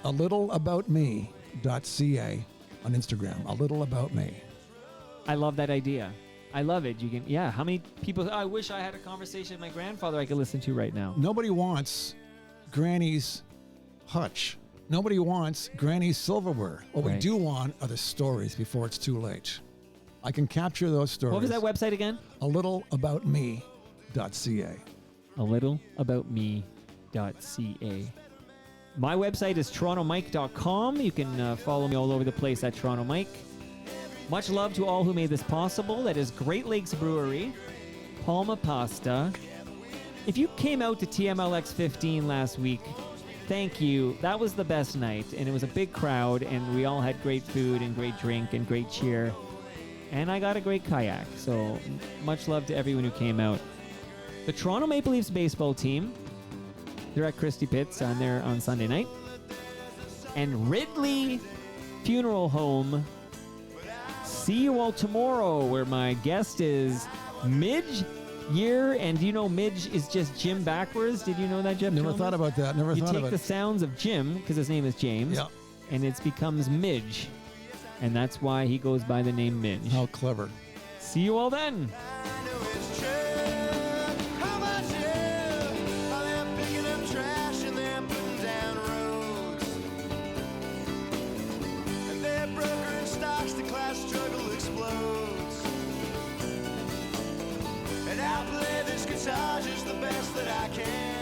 alittleaboutme.ca on Instagram. A little about me. I love that idea. I love it. You can, how many people, I wish I had a conversation with my grandfather I could listen to right now. Nobody wants Granny's hutch. Nobody wants Granny's silverware. What we do want are the stories before it's too late. I can capture those stories. What was that website again? alittleaboutme.ca. alittleaboutme.ca. My website is torontomike.com. You can follow me all over the place at Toronto Mike. Much love to all who made this possible. That is Great Lakes Brewery, Palma Pasta. If you came out to TMLX 15 last week, thank you. That was the best night, and it was a big crowd, and we all had great food and great drink and great cheer. And I got a great kayak, so much love to everyone who came out. The Toronto Maple Leafs baseball team, they're at Christie Pitts on there on Sunday night. And Ridley Funeral Home, see you all tomorrow, where my guest is Midge Year. And do you know Midge is just Jim backwards? Did you know that, Jeff? Never Chalmers? thought about that. You take the sounds of Jim, because his name is James, and it becomes Midge. And that's why he goes by the name Midge. How clever. See you all then. And I play this guitar just the best that I can.